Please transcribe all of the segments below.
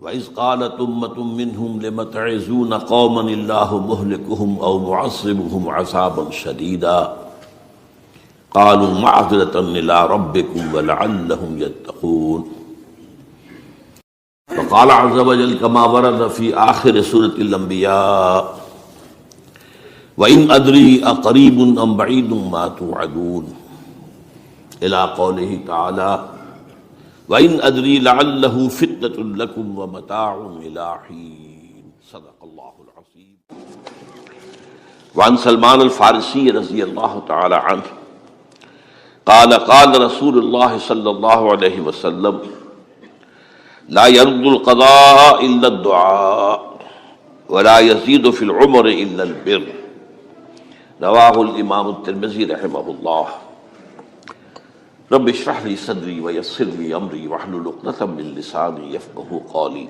وَإِذْ قَالَتْ أُمَّةٌ مِّنْهُمْ لِمَ تَعِظُونَ قَوْمًا اللَّهُ مُهْلِكُهُمْ أَوْ مُعَذِّبُهُمْ عَذَابًا شَدِيدًا قَالُوا مَعْذِرَةً إِلَىٰ رَبِّكُمْ وَلَعَلَّهُمْ يَتَّقُونَ وقال عز وجل كما ورد في آخر سورة الانبیاء وَإِنْ أَدْرِي أَقَرِيبٌ أَمْ بَعِيدٌ مَا تُوعَدُونَ إلى قوله تعالى وَإِنْ أَدْرِي لَعَلَّهُ فِتْنَةٌ لَكُمْ وَمَتَاعٌ إِلَىٰ حِينٍ صدق الله العظيم. وعن سلمان الفارسی رضی اللہ تعالی عنہ قال قال رسول اللہ صلی اللہ علیہ وسلم لا يرد القضاء إلا الدعاء ولا يزيد في العمر إلا البر رواہ الامام الترمذی رحمہ اللہ. رب اشرح لي صدری ویسر لي امری واحلل عقدۃ من لسانی یفقہوا قولی.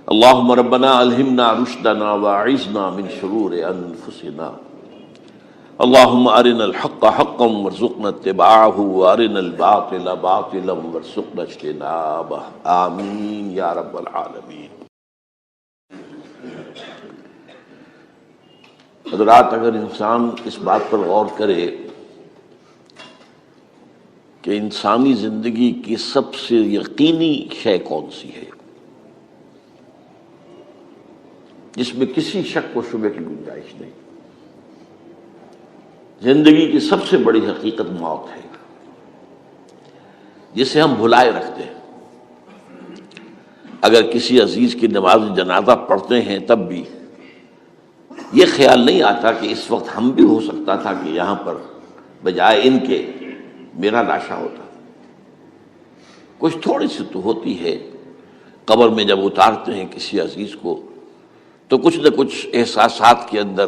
اللهم ربنا الہمنا رشدنا واعذنا من شرور انفسنا. اللهم ارنا الحق حقا وارزقنا اتباعه وارنا الباطل باطلا وارزقنا اجتنابه. آمین یا رب العالمین. حضرات، اگر انسان اس بات پر غور کرے کہ انسانی زندگی کی سب سے یقینی شے کون سی ہے جس میں کسی شک و شبہ کی گنجائش نہیں، زندگی کی سب سے بڑی حقیقت موت ہے جسے ہم بھلائے رکھتے ہیں. اگر کسی عزیز کی نماز جنازہ پڑھتے ہیں تب بھی یہ خیال نہیں آتا کہ اس وقت ہم بھی ہو سکتا تھا کہ یہاں پر بجائے ان کے میرا لاشا ہوتا. کچھ تھوڑی سی تو ہوتی ہے. قبر میں جب اتارتے ہیں کسی عزیز کو تو کچھ نہ کچھ احساسات کے اندر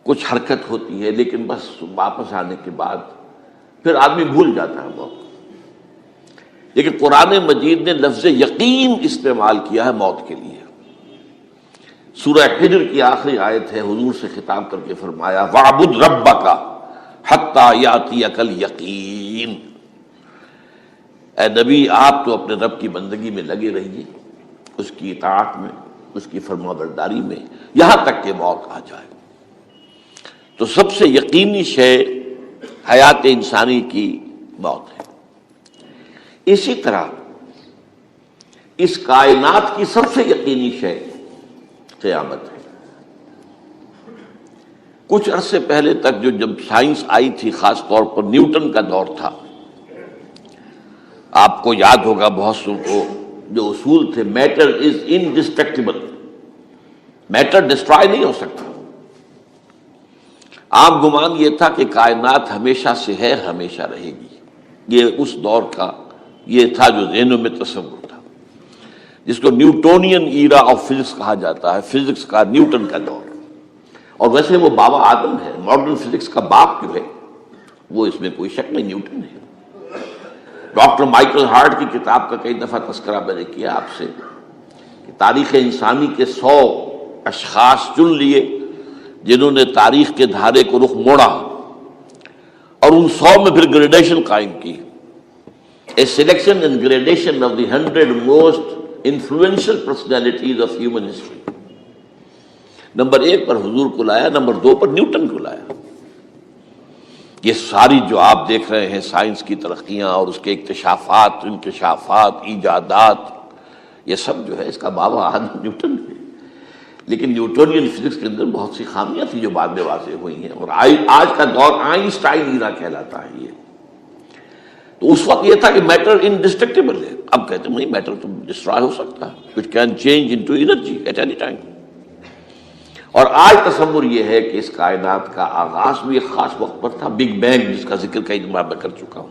کچھ حرکت ہوتی ہے، لیکن بس واپس آنے کے بعد پھر آدمی بھول جاتا ہے موت. لیکن قرآن مجید نے لفظ یقین استعمال کیا ہے موت کے لیے. سورہ حجر کی آخری آیت ہے، حضور سے خطاب کر کے فرمایا وَاعْبُدْ رَبَّكَ حَتَّى يَأْتِيَكَ الْيَقِينُ. اے نبی، آپ تو اپنے رب کی بندگی میں لگے رہیے، اس کی اطاعت میں، اس کی فرمانبرداری میں، یہاں تک کہ موت آ جائے. تو سب سے یقینی شے حیات انسانی کی موت ہے. اسی طرح اس کائنات کی سب سے یقینی شے قیامت ہے. کچھ عرصے پہلے تک جب سائنس آئی تھی، خاص طور پر نیوٹن کا دور تھا، آپ کو یاد ہوگا بہت سو کو جو اصول تھے، میٹر از انڈسٹرکٹیبل، میٹر ڈسٹرائے نہیں ہو سکتا. عام گمان یہ تھا کہ کائنات ہمیشہ سے ہے، ہمیشہ رہے گی. یہ اس دور کا یہ تھا جو ذہنوں میں تصور تھا، جس کو نیوٹونین ایرا آف فزکس کہا جاتا ہے، فزکس کا نیوٹن کا دور. اور ویسے وہ بابا آدم ہے، ماڈرن فزکس کا باپ جو ہے وہ اس میں کوئی شک نہیں، نیوٹن ہے. ڈاکٹر مائیکل ہارٹ کی کتاب کا کئی دفعہ تذکرہ میں نے کیا آپ سے کہ تاریخ انسانی کے 100 اشخاص چن لیے جنہوں نے تاریخ کے دھارے کو رخ موڑا، اور ان 100 میں پھر گریڈیشن قائم کی. A selection and gradation of the 100 most influential personalities of human history. Number 1 پر حضور کو لایا، نمبر 2 پر نیوٹن کو لایا. یہ ساری جو آپ دیکھ رہے ہیں سائنس کی ترقیاں اور اس کے اکتشافات، انکشافات، ایجادات، یہ سب جو ہے اس کا بابا آدم نیوٹن ہے. لیکن نیوٹونین فزکس کے اندر بہت سی خامیاں تھیں جو بعد میں واضح ہوئی ہیں، اور آج کا دور آئنسٹائن ایرا کہلاتا ہے. یہ تو اس وقت یہ تھا کہ میٹر انڈسٹرکٹیبل ہے. اب کہتے ہیں نہیں، میٹر تو ڈسٹرائے ہو سکتا ہے، it can change into energy at any time. اور آج تصور یہ ہے کہ اس کائنات کا آغاز بھی ایک خاص وقت پر تھا، بگ بینگ، جس کا ذکر کئی بار میں کر چکا ہوں،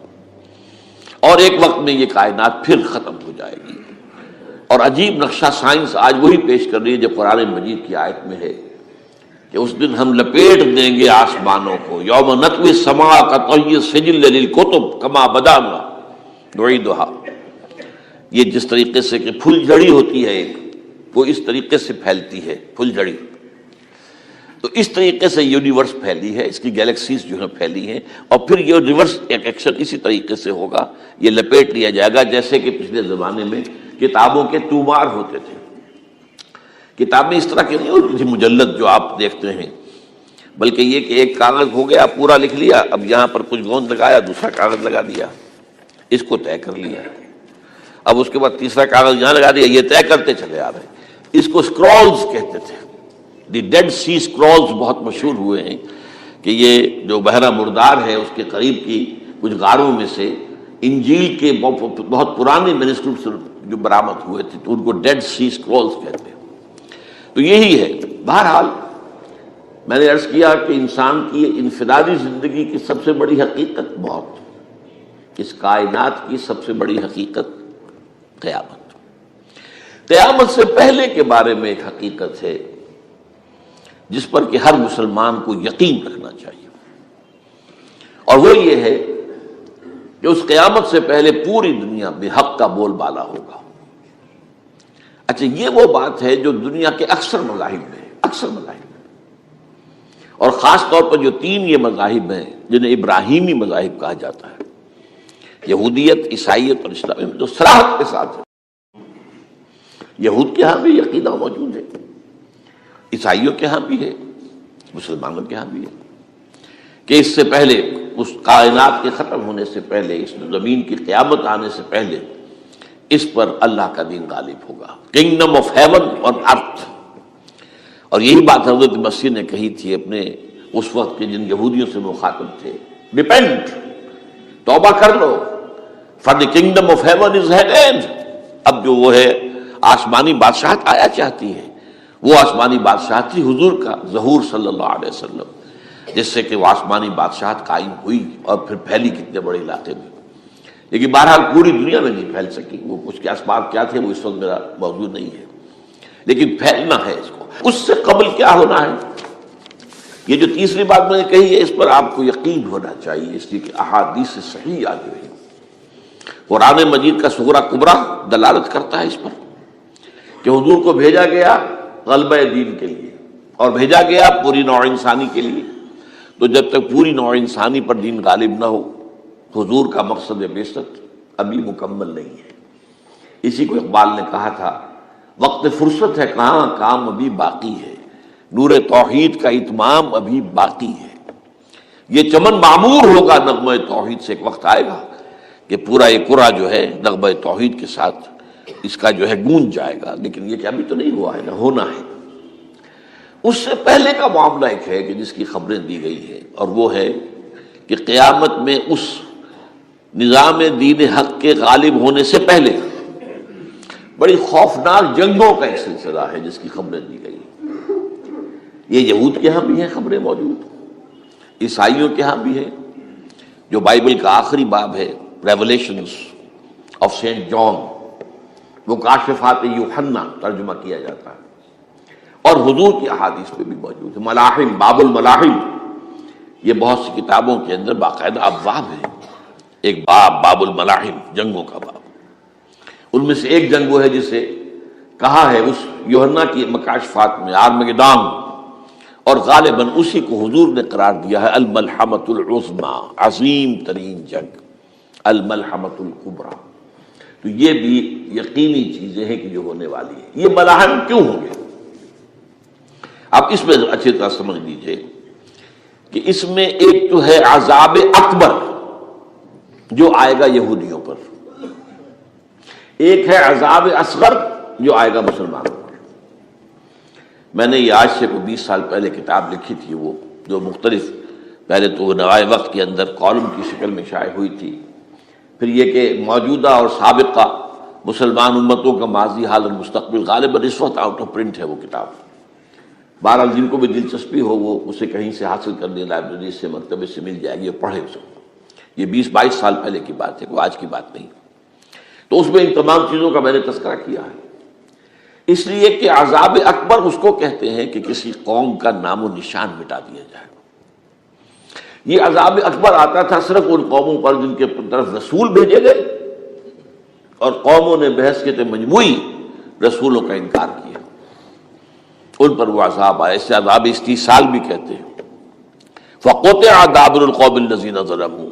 اور ایک وقت میں یہ کائنات پھر ختم ہو جائے گی. اور عجیب نقشہ سائنس آج وہی پیش کر رہی ہے جو قرآن مجید کی آیت میں ہے کہ اس دن ہم لپیٹ دیں گے آسمانوں کو، یوم نطوی السماء کطی السجل للکتب کما بدانا نعیدھا. یہ جس طریقے سے کہ پھل جھڑی ہوتی ہے ایک، وہ اس طریقے سے پھیلتی ہے پھل جھڑی، تو اس طریقے سے یونیورس پھیلی ہے، اس کی گیلیکسیز جو ہیں پھیلی ہیں، اور پھر یہ ریورس ایکشن اسی طریقے سے ہوگا، یہ لپیٹ لیا جائے گا جیسے کہ پچھلے زمانے میں کتابوں کے تومار ہوتے تھے. کتابیں اس طرح کی نہیں ہوتی تھی مجلد جو آپ دیکھتے ہیں، بلکہ یہ کہ ایک کاغذ ہو گیا پورا لکھ لیا، اب یہاں پر کچھ گوند لگایا، دوسرا کاغذ لگا دیا، اس کو طے کر لیا، اب اس کے بعد تیسرا کاغذ یہاں لگا دیا، یہ طے کرتے چلے آ رہے ہیں. اس کو اسکرولز کہتے تھے. دی ڈیڈ سی اسکرولز بہت مشہور ہوئے ہیں کہ یہ جو بحیرہ مردار ہے اس کے قریب کی کچھ غاروں میں سے انجیل کے بہت پرانے مینuscripts جو برآمد ہوئے تھے تو ان کو ڈیڈ سی اسکرولز کہتے ہیں. تو یہی ہے. بہرحال میں نے عرض کیا کہ انسان کی انفرادی زندگی کی سب سے بڑی حقیقت موت، اس کائنات کی سب سے بڑی حقیقت قیامت. قیامت سے پہلے کے بارے میں ایک حقیقت ہے جس پر کہ ہر مسلمان کو یقین رکھنا چاہیے، اور وہ یہ ہے کہ اس قیامت سے پہلے پوری دنیا میں حق کا بول بالا ہوگا. اچھا، یہ وہ بات ہے جو دنیا کے اکثر مذاہب میں ہے، اکثر مذاہب میں، اور خاص طور پر جو تین یہ مذاہب ہیں جنہیں ابراہیمی مذاہب کہا جاتا ہے، یہودیت، عیسائیت اور اسلام، جو صراحت کے ساتھ ہے. یہود کے ہاں بھی عقیدہ موجود ہے، عیسائیوں کے ہاں بھی ہے، مسلمانوں کے ہاں بھی ہے کہ اس سے پہلے، اس کائنات کے ختم ہونے سے پہلے، اس زمین کی قیامت آنے سے پہلے اس پر اللہ کا دین غالب ہوگا. کنگڈم آف ہیون اور ارتھ. اور یہی بات حضرت مسیح نے کہی تھی اپنے اس وقت کے جن یہودیوں سے مخاطب تھے، ریپینٹ، توبہ کر لو، for the kingdom of heaven is at hand. اب جو وہ ہے آسمانی بادشاہت آیا چاہتی ہے، وہ آسمانی بادشاہت تھی حضور کا ظہور صلی اللہ علیہ وسلم، جس سے کہ وہ آسمانی بادشاہت قائم ہوئی اور پھر پھیلی کتنے بڑے علاقے میں. لیکن بہرحال پوری دنیا میں نہیں پھیل سکی. وہ اس کے اسباب کیا تھے وہ اس وقت میرا موضوع نہیں ہے، لیکن پھیلنا ہے اس کو. اس سے قبل کیا ہونا ہے، یہ جو تیسری بات میں نے کہی ہے، اس پر آپ کو یقین ہونا چاہیے، اس لیے کہ احادیث صحیح آ گئی ہے. قرآن مجید کا سغرا کبرا دلالت کرتا ہے اس پر کہ حضور کو بھیجا گیا غلبہ دین کے لیے اور بھیجا گیا پوری نوع انسانی کے لیے. تو جب تک پوری نوع انسانی پر دین غالب نہ ہو، حضور کا مقصد بعثت ابھی مکمل نہیں ہے. اسی کو اقبال نے کہا تھا، وقت فرصت ہے کہاں، کام ابھی باقی ہے، نور توحید کا اتمام ابھی باقی ہے. یہ چمن معمور ہوگا نغمہ توحید سے، ایک وقت آئے گا کہ پورا یہ قرآن جو ہے نغمہ توحید کے ساتھ اس کا جو ہے گونج جائے گا. لیکن یہ کہ ابھی تو نہیں ہوا ہے، نہ ہونا ہے. اس سے پہلے کا معاملہ ایک ہے کہ جس کی خبریں دی گئی ہیں، اور وہ ہے کہ قیامت میں اس نظام دین حق کے غالب ہونے سے پہلے بڑی خوفناک جنگوں کا ایک سلسلہ ہے جس کی خبریں دی گئی. یہ یہود کے ہاں بھی ہیں خبریں موجود، عیسائیوں کے ہاں بھی ہیں. جو بائبل کا آخری باب ہے، ریولیشنز آف سینٹ جان، وہ کاشفات یوحنا ترجمہ کیا جاتا ہے، اور حضور کی احادیث میں بھی موجود ہے. ملاحم، باب الملاحم، یہ بہت سی کتابوں کے اندر باقاعدہ ابواب ہیں. ایک باب، باب الملاحم، جنگوں کا باب. ان میں سے ایک جنگ وہ ہے جسے کہا ہے اس یوحنا کی مکاشفات میں آرمگدان، اور غالباً اسی کو حضور نے قرار دیا ہے الملحمۃ العظمی، عظیم ترین جنگ، الملحمۃ الکبریٰ. تو یہ بھی یقینی چیزیں ہیں کہ جو ہونے والی ہے. یہ ملاحم کیوں ہوں گے؟ آپ اس میں اچھی طرح سمجھ لیجئے کہ اس میں ایک تو ہے عذاب اکبر جو آئے گا یہودیوں پر، ایک ہے عذاب اصغر جو آئے گا مسلمانوں پر. میں نے یہ آج سے 20 سال پہلے کتاب لکھی تھی، وہ جو مختلف، پہلے تو وہ نوائے وقت کے اندر کالم کی شکل میں شائع ہوئی تھی، پھر یہ کہ موجودہ اور سابقہ مسلمان امتوں کا ماضی، حال اور مستقبل. غالباً اس وقت آؤٹ آف پرنٹ ہے وہ کتاب. بہرحال جن کو بھی دلچسپی ہو وہ اسے کہیں سے حاصل کر لیں، لائبریری سے، مکتبے سے مل جائے گی اور پڑھے اسے. یہ 20-22 سال پہلے کی بات ہے، وہ آج کی بات نہیں. تو اس میں ان تمام چیزوں کا میں نے تذکرہ کیا ہے، اس لیے کہ عذاب اکبر اس کو کہتے ہیں کہ کسی قوم کا نام و نشان مٹا دیا جائے. یہ عذاب اکبر آتا تھا صرف ان قوموں پر جن کے طرف رسول بھیجے گئے اور قوموں نے بحثیت مجموعی رسولوں کا انکار کیا، ان پر وہ عذاب آئے. اسے عذاب استیصال بھی کہتے ہیں. فَقُطِعَ دَابِرُ الْقَوْمِ الَّذِينَ ظَلَمُوا،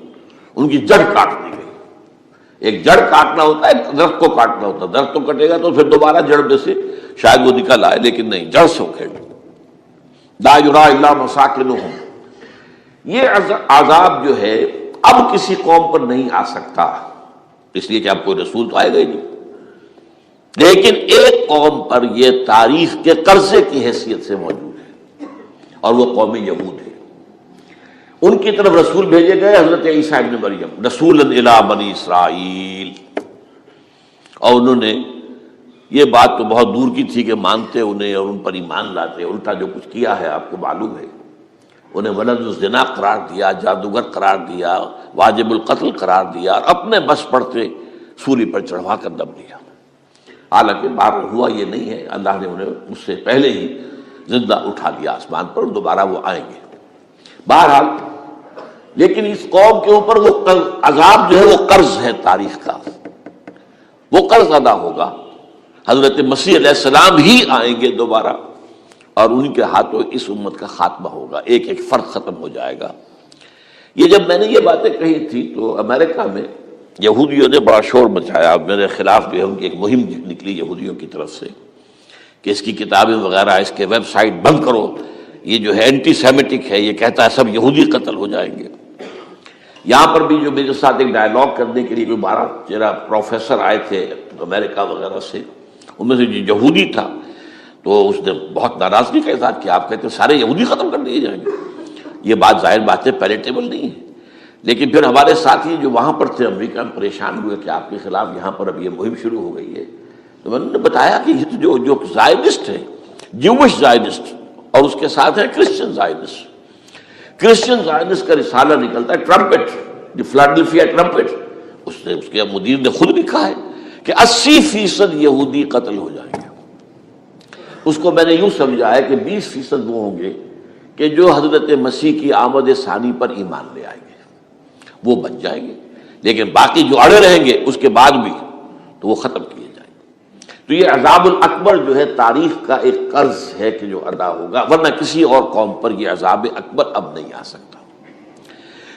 ان کی جڑ کاٹ دی گئی. ایک جڑ کاٹنا ہوتا ہے، ایک درخت کو کاٹنا ہوتا ہے. درخت تو کٹے گا تو پھر دوبارہ جڑ میں سے شاید وہ نکل آئے، لیکن نہیں، جڑ سے اکھیڑ. لا یرا الا مساکنہم. یہ عذاب جو ہے اب کسی قوم پر نہیں آ سکتا، اس لیے کہ اب کوئی رسول تو آئے گا ہی نہیں، لیکن ایک قوم پر یہ تاریخ کے قرضے کی حیثیت سے موجود ہے، اور وہ قوم یہود ہے. ان کی طرف رسول بھیجے گئے حضرت عیسیٰ ابن مریم، رسولا الی بنی اسرائیل. اور انہوں نے یہ بات تو بہت دور کی تھی کہ مانتے انہیں اور ان پر ایمان لاتے، الٹا جو کچھ کیا ہے آپ کو معلوم ہے. انہیں ولد الزنا قرار دیا، جادوگر قرار دیا، واجب القتل قرار دیا، اور اپنے بس پڑتے سولی پر چڑھوا کر دب دیا. حالانکہ بات ہوا یہ نہیں ہے، اللہ نے انہیں اس سے پہلے ہی زندہ اٹھا دیا آسمان پر، دوبارہ وہ آئیں گے. بہرحال لیکن اس قوم کے اوپر وہ عذاب جو ہے وہ قرض ہے تاریخ کا، وہ قرض ادا ہوگا. حضرت مسیح علیہ السلام ہی آئیں گے دوبارہ، اور ان کے ہاتھوں اس امت کا خاتمہ ہوگا، ایک ایک فرد ختم ہو جائے گا. یہ جب میں نے یہ باتیں کہی تھی تو امریکہ میں یہودیوں نے بڑا شور مچایا. میرے خلاف جو ہے ان کی ایک مہم نکلی یہودیوں کی طرف سے کہ اس کی کتابیں وغیرہ، اس کے ویب سائٹ بند کرو، یہ جو ہے اینٹی سیمیٹک ہے، یہ کہتا ہے سب یہودی قتل ہو جائیں گے. یہاں پر بھی جو میرے ساتھ ایک ڈائلاگ کرنے کے لیے کوئی 12-13 پروفیسر آئے تھے امریکہ وغیرہ سے، ان میں سے جو یہودی تھا تو اس نے بہت ناراضگی کا اظہار کیا. آپ کہتے ہیں سارے یہودی ختم کر دیے جائیں گے، یہ بات ظاہر بات ہے پیلیٹیبل نہیں ہے. لیکن پھر ہمارے ساتھی جو وہاں پر تھے امریکہ میں پریشان ہوئے کہ آپ کے خلاف یہاں پر اب یہ مہم شروع ہو گئی ہے. تو میں نے بتایا کہ یہ تو جو زائنسٹ ہے، جوش زائنسٹ، اور اس کے ساتھ ہے کرسچن زائنسٹ. کرسچن زائنسٹ کا رسالہ نکلتا ہے ٹرمپٹ، دی فلاڈلفیا ٹرمپٹ. اس کے مدیر نے خود لکھا ہے کہ 80% یہودی قتل ہو جائیں گے. اس کو میں نے یوں سمجھا ہے کہ 20% وہ ہوں گے کہ جو حضرت مسیح کی آمد ثانی پر ایمان لے آئیں گے، وہ بچ جائیں گے. لیکن باقی جو اڑے رہیں گے اس کے بعد بھی تو وہ ختم کیے جائیں گے. تو یہ عذاب الاکبر جو ہے تاریخ کا ایک قرض ہے کہ جو ادا ہوگا، ورنہ کسی اور قوم پر یہ عذاب اکبر اب نہیں آ سکتا.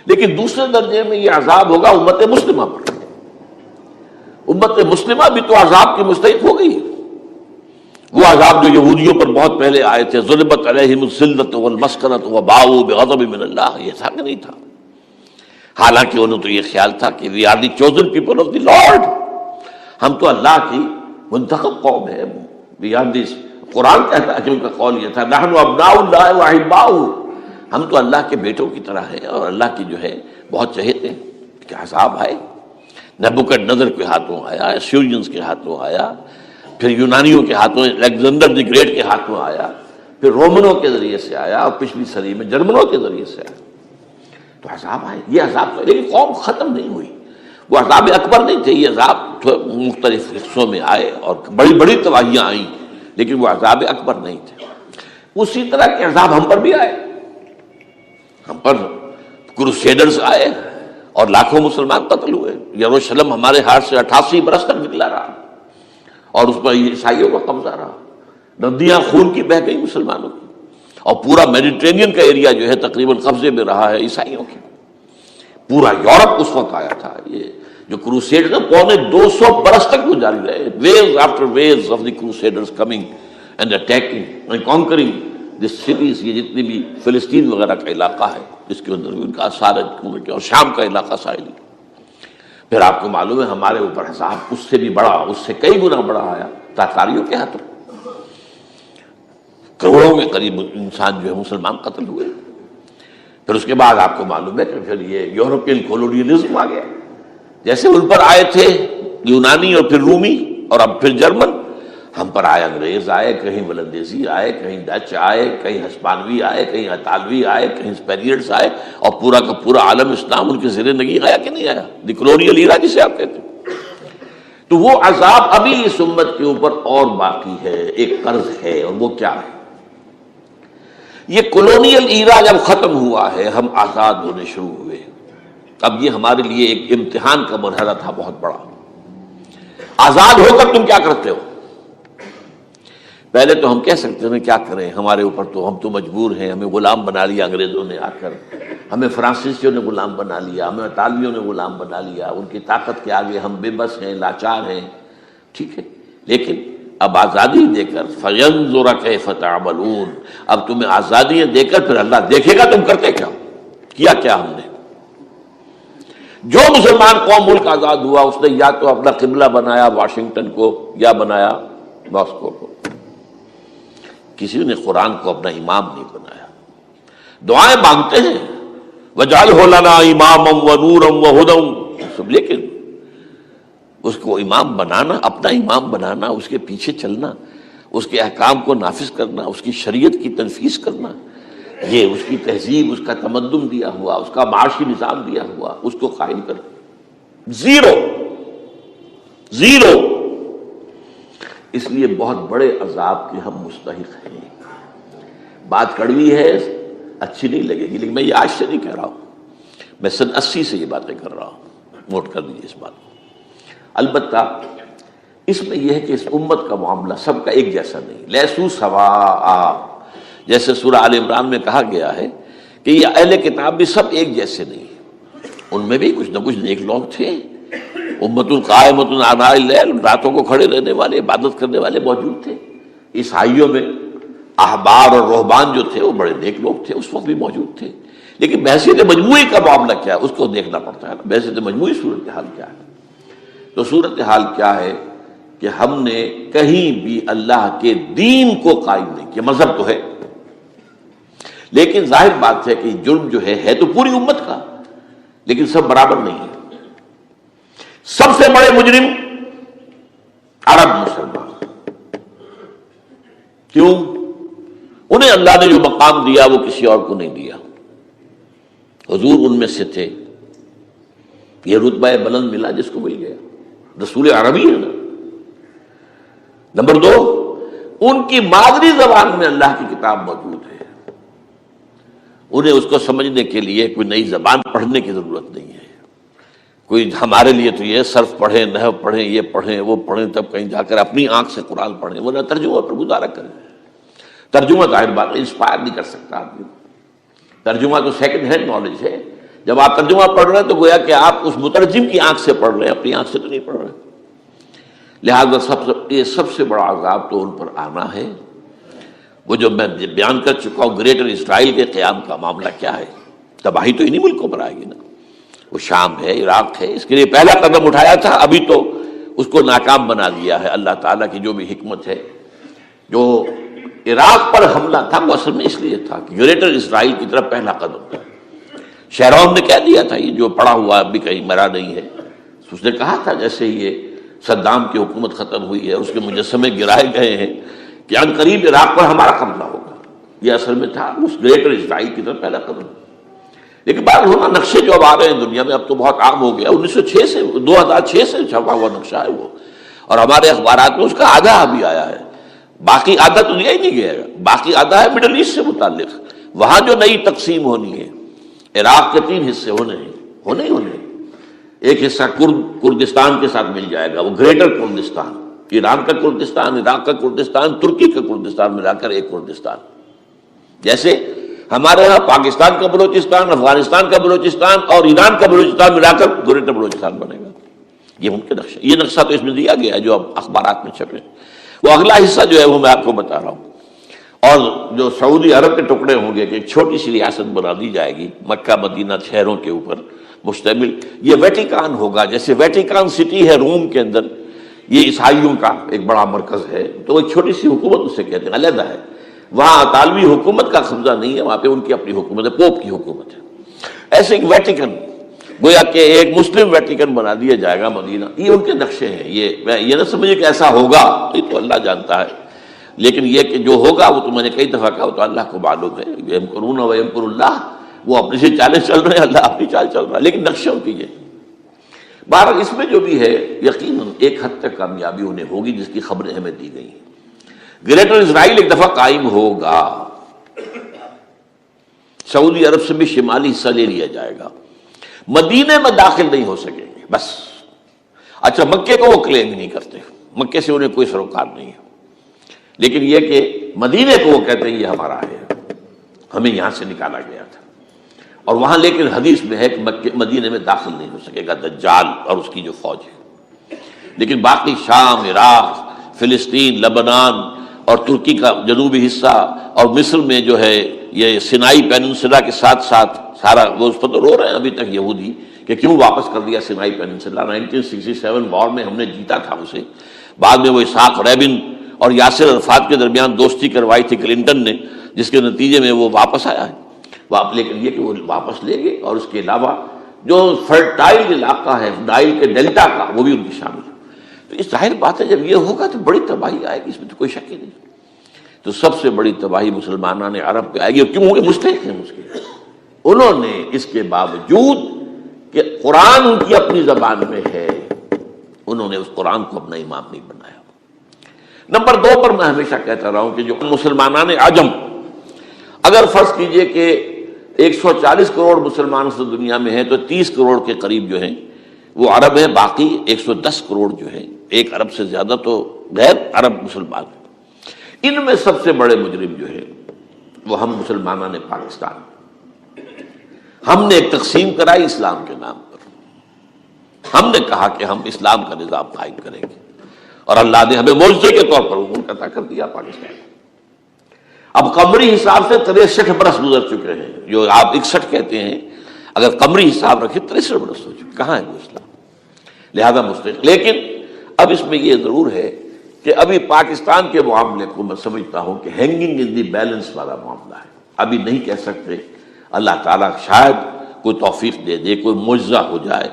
لیکن دوسرے درجے میں یہ عذاب ہوگا امت مسلمہ پر. امت مسلمہ بھی تو عذاب کی مستحق ہو گئی. وہ عذاب جو یہودیوں پر بہت پہلے آئے تھے، ضربت علیہم الذلۃ والمسکنۃ وباؤوا بغضب من اللہ، یہ ایسا کہ نہیں تھا. حالانکہ انہوں تو یہ خیال تھا کہ we are the chosen people of the lord, ہم تو اللہ کی منتخب قوم ہے. وی آر دی، قرآن کہتا ہے کہ ان کا قول یہ تھا نحن ابناء اللہ واحباؤہ، ہم تو اللہ کے بیٹوں کی طرح ہیں اور اللہ کی جو ہے بہت چہیتے ہیں. کہ عذاب آئے، نبوکدنضر کے ہاتھوں آیا، اسیرینز کے ہاتھوں آیا، پھر یونانیوں کے ہاتھوں، الیگزینڈر دی گریٹ کے ہاتھوں آیا، پھر رومنوں کے ذریعے سے آیا، اور پچھلی صدی میں جرمنوں کے ذریعے سے آیا. تو عذاب آئے، یہ عذاب تو، لیکن قوم ختم نہیں ہوئی. وہ عذاب اکبر نہیں تھے، یہ عذاب مختلف حصوں میں آئے اور بڑی بڑی تباہیاں آئیں، لیکن وہ عذاب اکبر نہیں تھے. اسی طرح کے عذاب ہم پر بھی آئے. ہم پر کروسیڈرز آئے اور لاکھوں مسلمان قتل ہوئے. یروشلم ہمارے ہاتھ سے 88 برس تک نکلا رہا، اور اس پر عیسائیوں کا قبضہ رہا. ندیاں خون کی بہہ گئی مسلمانوں کی، اور پورا میڈیٹرینین کا ایریا جو ہے تقریباً قبضے میں رہا ہے عیسائیوں کی. پورا یورپ اس وقت آیا تھا. یہ جو کروسیڈ تھے 250 برس تک وہ جاری رہے. Waves after waves of the crusaders coming and attacking and conquering the cities. یہ جتنی بھی فلسطین وغیرہ کا علاقہ ہے اس کے اندر ان کا اثار ہے، اور شام کا علاقہ ساحلی. پھر آپ کو معلوم ہے ہمارے اوپر حساب اس سے بھی بڑا، اس سے کئی گنا بڑا آیا تاتاریوں کے ہاتھوں. کروڑوں میں قریب انسان جو ہے مسلمان قتل ہوئے. پھر اس کے بعد آپ کو معلوم ہے کہ پھر یہ یورپین کولونیلزم آ گیا. جیسے ان پر آئے تھے یونانی اور پھر رومی اور اب پھر جرمن، ہم پر آئے انگریز آئے، کہیں ولندیزی آئے، کہیں ڈچ آئے، کہیں ہسپانوی آئے، کہیں اطالوی آئے، کہیں اسپینیئرز آئے، اور پورا کا پورا عالم اسلام ان کے زیر نگین آیا کہ نہیں آیا. دی کلونیل ایرا جسے آپ کہتے ہیں. تو وہ عذاب ابھی اس امت کے اوپر اور باقی ہے، ایک قرض ہے. اور وہ کیا ہے؟ یہ کلونیل ایرا جب ختم ہوا ہے، ہم آزاد ہونے شروع ہوئے. اب یہ ہمارے لیے ایک امتحان کا مرحلہ تھا بہت بڑا. آزاد ہو کر تم کیا کرتے ہو؟ پہلے تو ہم کہہ سکتے ہیں کیا کریں، ہمارے اوپر تو، ہم تو مجبور ہیں، ہمیں غلام بنا لیا انگریزوں نے آ کر، ہمیں فرانسیسیوں نے غلام بنا لیا، ہمیں اطالویوں نے غلام بنا لیا، ان کی طاقت کے آگے ہم بے بس ہیں، لاچار ہیں، ٹھیک ہے، لیکن اب آزادی دے کر فَيَنظُرَ كَيْفَ تَعْمَلُونَ، اب تمہیں آزادیاں دے کر پھر اللہ دیکھے گا تم کرتے کیا کیا ہم نے۔ جو مسلمان قوم ملک آزاد ہوا اس نے یا تو اپنا قبلہ بنایا واشنگٹن کو یا بنایا ماسکو کو، کسی نے قرآن کو اپنا امام نہیں بنایا۔ دعائیں مانگتے ہیں وَاجْعَلْهُ لَنَا إِمَامًا وَنُورًا وَهُدًى، لیکن اس کو امام بنانا، اپنا امام بنانا، اس کے پیچھے چلنا، اس کے احکام کو نافذ کرنا، اس کی شریعت کی تنفیذ کرنا، یہ اس کی تہذیب، اس کا تمدن دیا ہوا، اس کا معاشی نظام دیا ہوا، اس کو قائم کرنا، زیرو۔ اس لیے بہت بڑے عذاب کے ہم مستحق ہیں۔ بات کڑوی ہے، اچھی نہیں لگے گی، لیکن میں یہ آج سے نہیں کہہ رہا ہوں، میں سن 80 سے یہ باتیں کر رہا ہوں، نوٹ کر دیجیے اس بات کو۔ البتہ اس میں یہ ہے کہ اس امت کا معاملہ سب کا ایک جیسا نہیں، لیسو سواء، جیسے سورہ آل عمران میں کہا گیا ہے کہ یہ اہل کتاب بھی سب ایک جیسے نہیں، ان میں بھی کچھ نہ کچھ نیک لوگ تھے، امت القائمۃ آناء اللیل، راتوں کو کھڑے رہنے والے، عبادت کرنے والے موجود تھے۔ عیسائیوں میں احبار اور رہبان جو تھے وہ بڑے نیک لوگ تھے، اس وقت بھی موجود تھے، لیکن بحیثیت مجموعی کا معاملہ کیا ہے اس کو دیکھنا پڑتا ہے نا، بحیثیت مجموعی صورتحال کیا ہے۔ تو صورتحال کیا ہے کہ ہم نے کہیں بھی اللہ کے دین کو قائم نہیں کیا، مذہب تو ہے لیکن ظاہر بات ہے کہ جرم جو ہے تو پوری امت کا، لیکن سب برابر نہیں ہے۔ سب سے بڑے مجرم عرب مسلمان، کیوں؟ انہیں اللہ نے جو مقام دیا وہ کسی اور کو نہیں دیا، حضور ان میں سے تھے، یہ رتبہ بلند ملا جس کو مل گیا، رسول عربی ہے نا۔ نمبر 2، ان کی مادری زبان میں اللہ کی کتاب موجود ہے، انہیں اس کو سمجھنے کے لیے کوئی نئی زبان پڑھنے کی ضرورت نہیں ہے۔ کوئی ہمارے لیے تو یہ صرف پڑھیں، نحو پڑھیں، یہ پڑھیں، وہ پڑھیں، تب کہیں جا کر اپنی آنکھ سے قرآن پڑھیں، ورنہ ترجمہ پر گزارا کریں۔ ترجمہ ظاہر بات ہے انسپائر نہیں کر سکتا آدمی، ترجمہ تو سیکنڈ ہینڈ نالج ہے۔ جب آپ ترجمہ پڑھ رہے ہیں تو گویا کہ آپ اس مترجم کی آنکھ سے پڑھ رہے ہیں، اپنی آنکھ سے تو نہیں پڑھ رہے۔ لہذا یہ سب سے بڑا عذاب تو ان پر آنا ہے۔ وہ جو میں بیان کر چکا ہوں گریٹر اسرائیل کے قیام کا معاملہ کیا ہے، تباہی تو انہی ملکوں پر آئے گی نا، وہ شام ہے، عراق ہے، اس کے لیے پہلا قدم اٹھایا تھا، ابھی تو اس کو ناکام بنا دیا ہے۔ اللہ تعالیٰ کی جو بھی حکمت ہے، جو عراق پر حملہ تھا وہ اصل میں اس لیے تھا کہ گریٹر اسرائیل کی طرف پہلا قدم تھا۔ شیرون نے کہہ دیا تھا، یہ جو پڑا ہوا ابھی کہیں مرا نہیں ہے، اس نے کہا تھا جیسے یہ صدام کی حکومت ختم ہوئی ہے، اس کے مجسمے گرائے گئے ہیں کہ ان قریب عراق پر ہمارا قبضہ ہوگا، یہ اصل میں تھا اس گریٹر اسرائیل کی طرف پہلا قدم۔ لیکن بعد ہونا نقشے جو اب آ رہے ہیں دنیا میں، اب تو بہت عام ہو گیا، 1906 سے 2006 سے چھپا ہوا نقشہ ہے وہ، اور ہمارے اخبارات میں اس کا آدھا ابھی آیا ہے، باقی آدھا تو دیا ہی نہیں گیا، باقی آدھا ہے مڈل ایسٹ سے متعلق، وہاں جو نئی تقسیم ہونی ہے۔ عراق کے 3 حصے ہونے ہیں، ایک حصہ کردستان کے ساتھ مل جائے گا، وہ گریٹر کردستان، ایران کا کردستان، عراق کا کردستان، ترکی کا کردستان ملا کر ایک کردستان، جیسے ہمارے ہاں پاکستان کا بلوچستان، افغانستان کا بلوچستان اور ایران کا بلوچستان ملا کر گریٹر بلوچستان بنے گا۔ یہ ممکن نقشہ، یہ نقشہ تو اس میں دیا گیا ہے جو اب اخبارات میں چھپے۔ وہ اگلا حصہ جو ہے وہ میں آپ کو بتا رہا ہوں، اور جو سعودی عرب کے ٹکڑے ہوں گے کہ ایک چھوٹی سی ریاست بنا دی جائے گی مکہ مدینہ شہروں کے اوپر مشتمل، یہ ویٹیکان ہوگا، جیسے ویٹیکان سٹی ہے روم کے اندر، یہ عیسائیوں کا ایک بڑا مرکز ہے، تو ایک چھوٹی سی حکومت اسے کہتے ہیں، علیحدہ ہے، وہاں اطالوی حکومت کا قبضہ نہیں ہے، وہاں پہ ان کی اپنی حکومت ہے، پوپ کی حکومت ہے۔ ایسے ایک ویٹیکن، گویا کہ ایک مسلم ویٹیکن بنا دیا جائے گا مدینہ، یہ ان کے نقشے ہیں۔ یہ نہ سمجھے کہ ایسا ہوگا، یہ تو اللہ جانتا ہے، لیکن یہ کہ جو ہوگا وہ تو میں نے کئی دفعہ کہا، وہ تو اللہ کو معلوم ہے، یمکرون و یمکر اللہ، وہ اپنی سے چالیں چل رہے ہیں، اللہ اپنی چال چل رہا ہے، لیکن نقشوں کی یہ بہرحال اس میں جو بھی ہے یقیناً ایک حد تک کامیابی انہیں ہوگی جس کی خبریں ہمیں دی گئی ہیں۔ گریٹر اسرائیل ایک دفعہ قائم ہوگا، سعودی عرب سے بھی شمالی حصہ لے لیا جائے گا، مدینے میں داخل نہیں ہو سکیں گے بس۔ اچھا، مکے کو وہ کلیم نہیں کرتے، مکے سے انہیں کوئی سروکار نہیں ہے، لیکن یہ کہ مدینے کو وہ کہتے ہیں یہ ہمارا ہے، ہمیں یہاں سے نکالا گیا تھا۔ اور وہاں لیکن حدیث میں ہے کہ مدینے میں داخل نہیں ہو سکے گا دجال اور اس کی جو فوج ہے، لیکن باقی شام، عراق، فلسطین، لبنان اور ترکی کا جنوبی حصہ اور مصر میں جو ہے یہ سینائی پیننسلا کے ساتھ ساتھ سارا، وہ اس پر تو رو رہے ہیں ابھی تک یہودی کہ کیوں واپس کر دیا سینائی پیننسلا، 1967 وار میں ہم نے جیتا تھا اسے، بعد میں وہ اسحاق ریبن اور یاسر عرفات کے درمیان دوستی کروائی تھی کلنٹن نے، جس کے نتیجے میں وہ واپس آیا ہے۔ لیکن یہ کہ وہ واپس لے گئے، اور اس کے علاوہ جو فرٹائل علاقہ ہے نائل کے ڈیلٹا کا وہ بھی ان کی شامل ہے۔ تو اس ظاہر بات ہے جب یہ ہوگا تو بڑی تباہی آئے گی، اس میں تو کوئی شک ہی نہیں۔ تو سب سے بڑی تباہی مسلمانان عرب پہ آئے گی، کیوں کہ مستحق ہیں اس کے، انہوں نے اس کے باوجود کہ قرآن ان کی اپنی زبان میں ہے، انہوں نے اس قرآن کو اپنا امام نہیں بنایا۔ نمبر 2 پر میں ہمیشہ کہتا رہا ہوں کہ جو مسلمانان عجم، اگر فرض کیجئے کہ 140 کروڑ مسلمان سے دنیا میں ہیں تو 30 کروڑ کے قریب جو ہیں وہ عرب ہیں، باقی 110 کروڑ جو ہیں، 1 ارب سے زیادہ تو غیر عرب مسلمان ہیں۔ ان میں سب سے بڑے مجرم جو ہے وہ ہم مسلمانوں نے پاکستان، ہم نے ایک تقسیم کرائی اسلام کے نام پر، ہم نے کہا کہ ہم اسلام کا نظام قائم کریں گے، اور اللہ نے ہمیں معجزے کے طور پر ملک عطا کر دیا پاکستان۔ اب قمری حساب سے 63 برس گزر چکے ہیں، جو آپ 61 کہتے ہیں، اگر قمری حساب رکھیں 63 برس ہو چکے، کہاں ہے وہ اسلام؟ لہذا مستحق۔ لیکن اب اس میں یہ ضرور ہے کہ ابھی پاکستان کے معاملے کو میں سمجھتا ہوں کہ ہینگنگ ان دی بیلنس والا معاملہ ہے، ابھی نہیں کہہ سکتے، اللہ تعالیٰ شاید کوئی توفیق دے دے، کوئی معجزہ ہو جائے،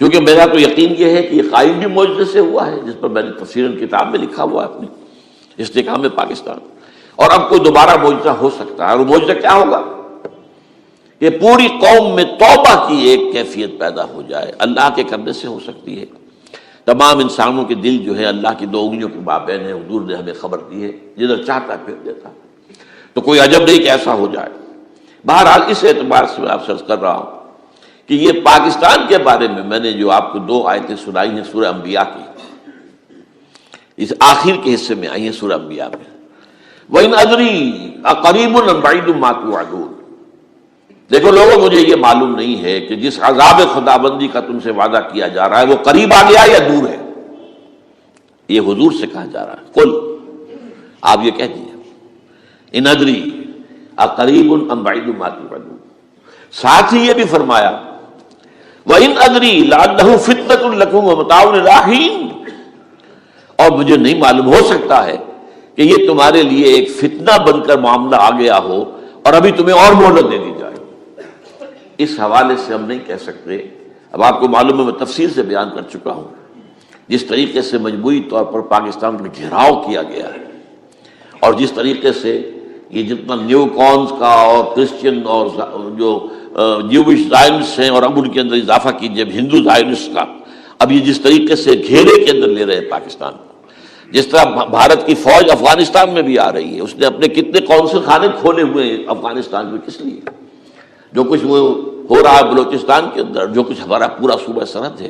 کیونکہ میرا تو یقین یہ ہے کہ یہ قائم بھی معجزے سے ہوا ہے، جس پر میں نے تفسیراً کتاب میں لکھا ہوا ہے اپنی استحکام پاکستان، اور اب کوئی دوبارہ معجزہ ہو سکتا ہے۔ اور معجزہ کیا ہوگا کہ پوری قوم میں توبہ کی ایک کیفیت پیدا ہو جائے، اللہ کے کرنے سے ہو سکتی ہے۔ تمام انسانوں کے دل جو ہے اللہ کی 2 انگلیوں کے مابین ہے، حضور نے ہمیں خبر دی ہے، جدھر چاہتا ہے پھر دیتا ہے، تو کوئی عجب نہیں کہ ایسا ہو جائے۔ بہرحال اس اعتبار سے میں آپ سے عرض کر رہا ہوں کہ یہ پاکستان کے بارے میں نے جو آپ کو 2 آیتیں سنائی ہیں سورہ انبیاء کی، اس آخر کے حصے میں آئی ہیں سورہ انبیاء میں، وَإِنْ أَدْرِي أَقَرِيبٌ أَمْ بَعِيدٌ مَا تُوعَدُونَ۔ دیکھو لوگوں، مجھے یہ معلوم نہیں ہے کہ جس عذاب خدابندی کا تم سے وعدہ کیا جا رہا ہے وہ قریب آ گیا یا دور ہے۔ یہ حضور سے کہا جا رہا ہے، قل، آپ یہ کہہ دیجیے، إِنْ أَدْرِي أَقَرِيبٌ أَمْ بَعِيدٌ مَا تُوعَدُونَ۔ ساتھ ہی یہ بھی فرمایا وَإِنْ أَدْرِي لَعَلَّهُ فِتْنَةٌ لَكُمْ وَمَتَاعٌ إِلَىٰ حِينٍ، اور مجھے نہیں معلوم، ہو سکتا ہے کہ یہ تمہارے لیے ایک فتنہ بن کر معاملہ آ گیا ہو اور ابھی تمہیں اور مہلت دے دی جائے۔ اس حوالے سے ہم نہیں کہہ سکتے، اب آپ کو معلوم ہے میں تفصیل سے بیان کر چکا ہوں جس طریقے سے مجموعی طور پر پاکستان کا گھیراؤ کیا گیا ہے، اور جس طریقے سے یہ جتنا نیو کونز کا اور کرسچن اور جو جیوش زائنسٹ ہیں، اور اب ان کے اندر اضافہ کیجیے ہندو زائنسٹ کا، اب یہ جس طریقے سے گھیرے کے اندر لے رہے ہیں پاکستان کو، جس طرح بھارت کی فوج افغانستان میں بھی آ رہی ہے، اس نے اپنے کتنے قونصل خانے کھولے ہوئے ہیں افغانستان میں، کس لیے؟ جو کچھ وہ ہو رہا ہے بلوچستان کے اندر، جو کچھ ہمارا پورا صوبہ سرحد ہے،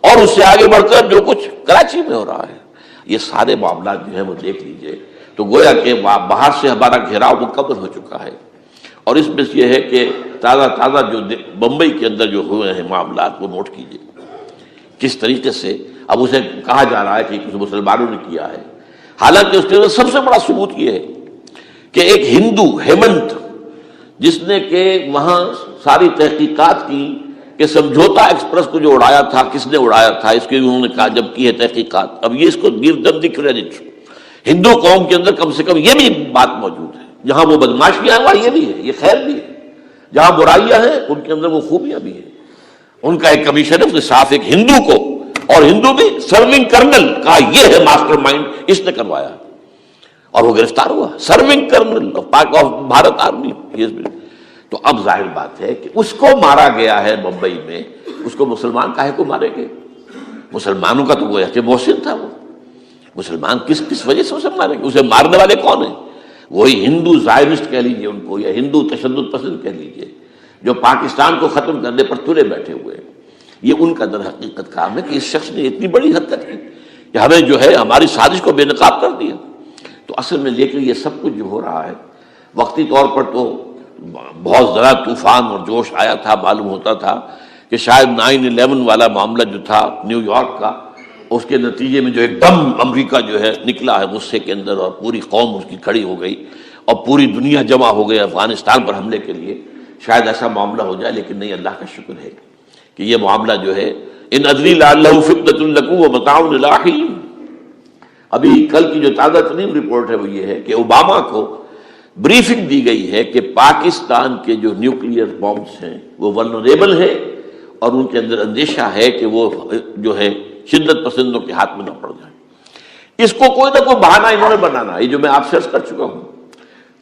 اور اس سے آگے بڑھ کر جو کچھ کراچی میں ہو رہا ہے، یہ سارے معاملات جو ہیں وہ دیکھ لیجئے تو گویا کہ باہر سے ہمارا گھیراؤ مکمل ہو چکا ہے۔ اور اس میں یہ ہے کہ تازہ جو بمبئی کے اندر جو ہوئے ہیں معاملات وہ نوٹ کیجئے، کس طریقے سے اب اسے کہا جا رہا ہے کہ کچھ مسلمانوں نے کیا ہے، حالانکہ اس کے اندر سب سے بڑا ثبوت یہ ہے کہ ایک ہندو ہیمنت، جس نے کہ وہاں ساری تحقیقات کی کہ سمجھوتا ایکسپریس کو جو اڑایا تھا کس نے اڑایا تھا، اس کی انہوں نے کہا جب کی ہے تحقیقات، اب یہ اس کو گیو دم دی کریڈٹ، ہندو قوم کے اندر کم سے کم یہ بھی بات موجود ہے، جہاں وہ بدماشیاں ہیں وہاں یہ بھی ہے، یہ خیر بھی ہے، جہاں برائیاں ہیں ان کے اندر وہ خوبیاں بھی ہیں۔ ان کا ایک کمیشن ہے، اس نے صاف ایک ہندو کو، اور ہندو بھی سرونگ کرنل کہا یہ ہے ماسٹر مائنڈ، اس نے کروایا، اور وہ گرفتار ہوا، serving kernel of Bharat army. تو اب ظاہر بات ہے کہ اس کو مارا گیا ہے ممبئی میں، اس کو مسلمان کاہے کو مارے گئے؟ مسلمانوں کا تو وہ کہ محسن تھا، وہ مسلمان کس وجہ سے اسے مارے گئے؟ اسے مارنے والے کون ہیں؟ وہی ہندو زائنسٹ کہہ لیجیے ان کو، یا ہندو تشدد پسند کہہ لیجیے، جو پاکستان کو ختم کرنے پر تلے بیٹھے ہوئے ہیں۔ یہ ان کا در حقیقت کام ہے کہ اس شخص نے اتنی بڑی حرکت کی کہ ہمیں جو ہے ہماری سازش کو بے نقاب کر دیا۔ تو اصل میں لیکن یہ سب کچھ جو ہو رہا ہے وقتی طور پر تو بہت ذرا طوفان اور جوش آیا تھا، معلوم ہوتا تھا کہ شاید 9/11 والا معاملہ جو تھا نیو یارک کا، اس کے نتیجے میں جو ایک دم امریکہ جو ہے نکلا ہے غصے کے اندر، اور پوری قوم اس کی کھڑی ہو گئی اور پوری دنیا جمع ہو گئی افغانستان پر حملے کے لیے، شاید ایسا معاملہ ہو جائے. لیکن نہیں، اللہ کا شکر ہے کہ یہ معاملہ جو ہے ان ادری لعلہ فتنۃ لکم ومتاع الی حین. ابھی کل کی جو تازہ ترین رپورٹ ہے وہ یہ ہے کہ اوباما کو بریفنگ دی گئی ہے کہ پاکستان کے جو نیوکلیئر بامز ہیں وہ ولنریبل ہے، اور ان کے اندر اندیشہ ہے کہ وہ جو ہے شدت پسندوں کے ہاتھ میں نہ پڑ جائیں. اس کو کوئی نہ کوئی بہانہ انہوں نے بنانا، یہ جو میں آپ سے عرض کر چکا ہوں.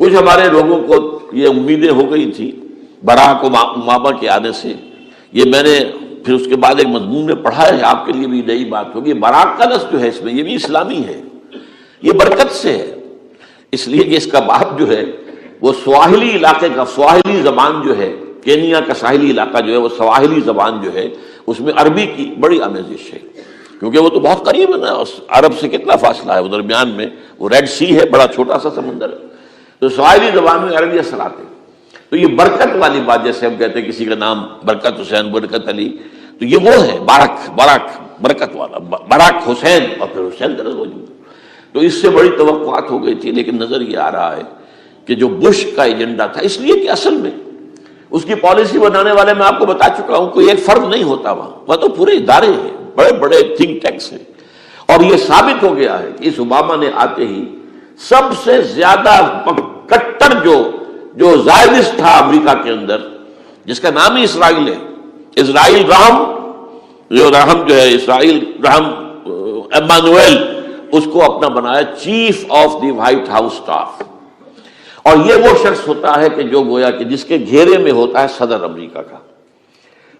کچھ ہمارے لوگوں کو یہ امیدیں ہو گئی تھی براک اوباما کے آنے سے. یہ میں نے پھر اس کے بعد ایک مضمون میں پڑھا ہے، آپ کے لیے بھی نئی بات ہوگی. براک کا لفظ جو ہے اس میں، یہ بھی اسلامی ہے، یہ برکت سے ہے. اس لیے کہ اس کا باپ جو ہے وہ سواحلی علاقے کا، سواحلی زبان جو ہے، کینیا کا ساحلی علاقہ جو ہے وہ سواحلی زبان جو ہے اس میں عربی کی بڑی آمیزش ہے، کیونکہ وہ تو بہت قریب ہے نا، عرب سے کتنا فاصلہ ہے، وہ درمیان میں وہ ریڈ سی ہے، بڑا چھوٹا سا سمندر ہے. تو سواحلی زبان میں عربی اثرات ہیں. تو یہ برکت والی بات، جیسے ہم کہتے ہیں کسی کا نام برکت حسین، برکت علی، تو یہ وہ ہے براک برکت والا، براک حسین اور پھر حسین درج موجود. تو اس سے بڑی توقعات ہو گئی تھی، لیکن نظر یہ آ رہا ہے کہ جو بش کا ایجنڈا تھا، اس لیے کہ اصل میں اس کی پالیسی بنانے والے میں آپ کو بتا چکا ہوں، کوئی ایک فرد نہیں ہوتا وہاں تو پورے ادارے ہیں، بڑے بڑے تھنک ٹینکس ہیں. اور یہ ثابت ہو گیا ہے کہ اس اوباما نے آتے ہی سب سے زیادہ کٹر جو زائرس تھا امریکہ کے اندر، جس کا نام ہی اسرائیل ہے، اسرائیل رحم جو ہے، اسرائیل رحم ایمانویل، اس کو اپنا بنایا chief of the white house staff. اور یہ وہ شخص ہوتا ہے کہ جو گویا کہ جس کے گھیرے میں ہوتا ہے صدر امریکہ کا.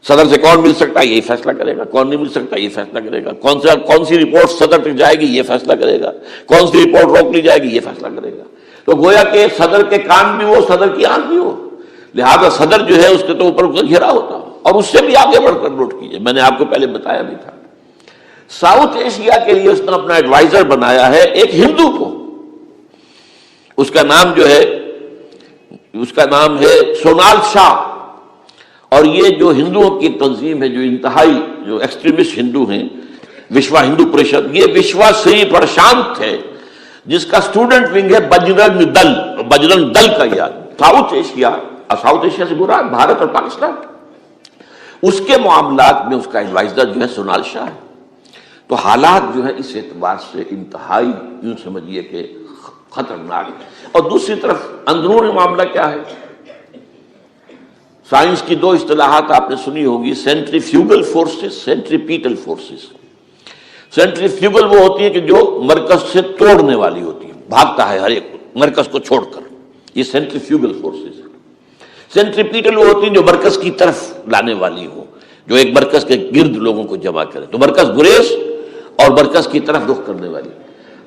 صدر سے کون مل سکتا ہے یہ فیصلہ کرے گا، کون نہیں مل سکتا یہ فیصلہ کرے گا، کون سی رپورٹ صدر تک جائے گی یہ فیصلہ کرے گا، کون سی رپورٹ روک لی جائے گی یہ فیصلہ کرے گا. تو گویا کہ صدر کے کان بھی ہو، صدر کی آنکھ بھی ہو، لہذا صدر جو ہے اس کے تو اوپر گھیرا ہوتا. اور اس سے بھی آگے بڑھ کر نوٹ کیجیے، میں نے آپ کو پہلے بتایا بھی تھا، ساؤتھ ایشیا کے لیے اس نے اپنا ایڈوائزر بنایا ہے ایک ہندو کو. اس کا نام ہے سونال شاہ. اور یہ جو ہندوؤں کی تنظیم ہے، جو انتہائی جو ایکسٹریمسٹ ہندو ہیں، وشوا ہندو پریشد، یہ وشوا سری پرشانت ہے، جس کا اسٹوڈنٹ ونگ ہے بجرنگ دل کا. یاد ساؤتھ ایشیا سے مراد بھارت اور پاکستان، اس کے معاملات میں اس کا ایڈوائزر جو ہے سونال شاہ ہے. تو حالات جو ہے اس اعتبار سے انتہائی یوں سمجھیے کہ خطرناک. اور دوسری طرف اندرون معاملہ کیا ہے؟ سائنس کی دو اصطلاحات آپ نے سنی ہوگی، centrifugal forces, centripetal forces. Centrifugal وہ ہوتی ہے کہ جو مرکز سے توڑنے والی ہوتی ہے، بھاگتا ہے ہر ایک مرکز کو چھوڑ کر، یہ سینٹریفیوگل فورسز. سینٹریپیٹل وہ ہوتی ہیں جو مرکز کی طرف لانے والی ہو، جو ایک مرکز کے گرد لوگوں کو جمع کرے. تو مرکز گریز اور مرکز کی طرف رخ کرنے والی.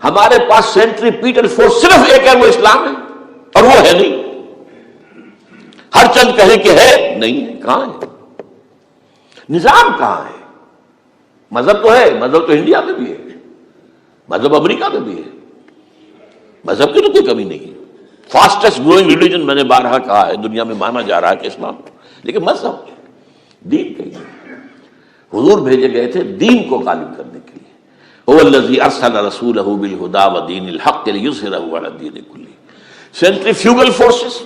ہمارے پاس سینٹریپیٹل فورس صرف ایک ہے، وہ اسلام ہے، اور وہ ہے نہیں. ہر چند کہیں کہ ہے، نہیں ہے. کہاں ہے نظام؟ کہاں ہے مذہب؟ تو ہے، مذہب تو انڈیا میں بھی ہے، مذہب امریکہ میں بھی ہے، مذہب کی تو کوئی کمی نہیں ہے. فاسٹسٹ گروئنگ ریلیجن میں نے بارہا کہا ہے دنیا میں مانا جا رہا ہے کہ اسلام، لیکن مذہب دین کہیں. حضور بھیجے گئے تھے دین کو غالب کرنے کے لیے. هو الذی ارسل رسولہ بالہدی ودین الحق لیظہرہ علی الدین کلہ. سینٹریفیوگل فورسز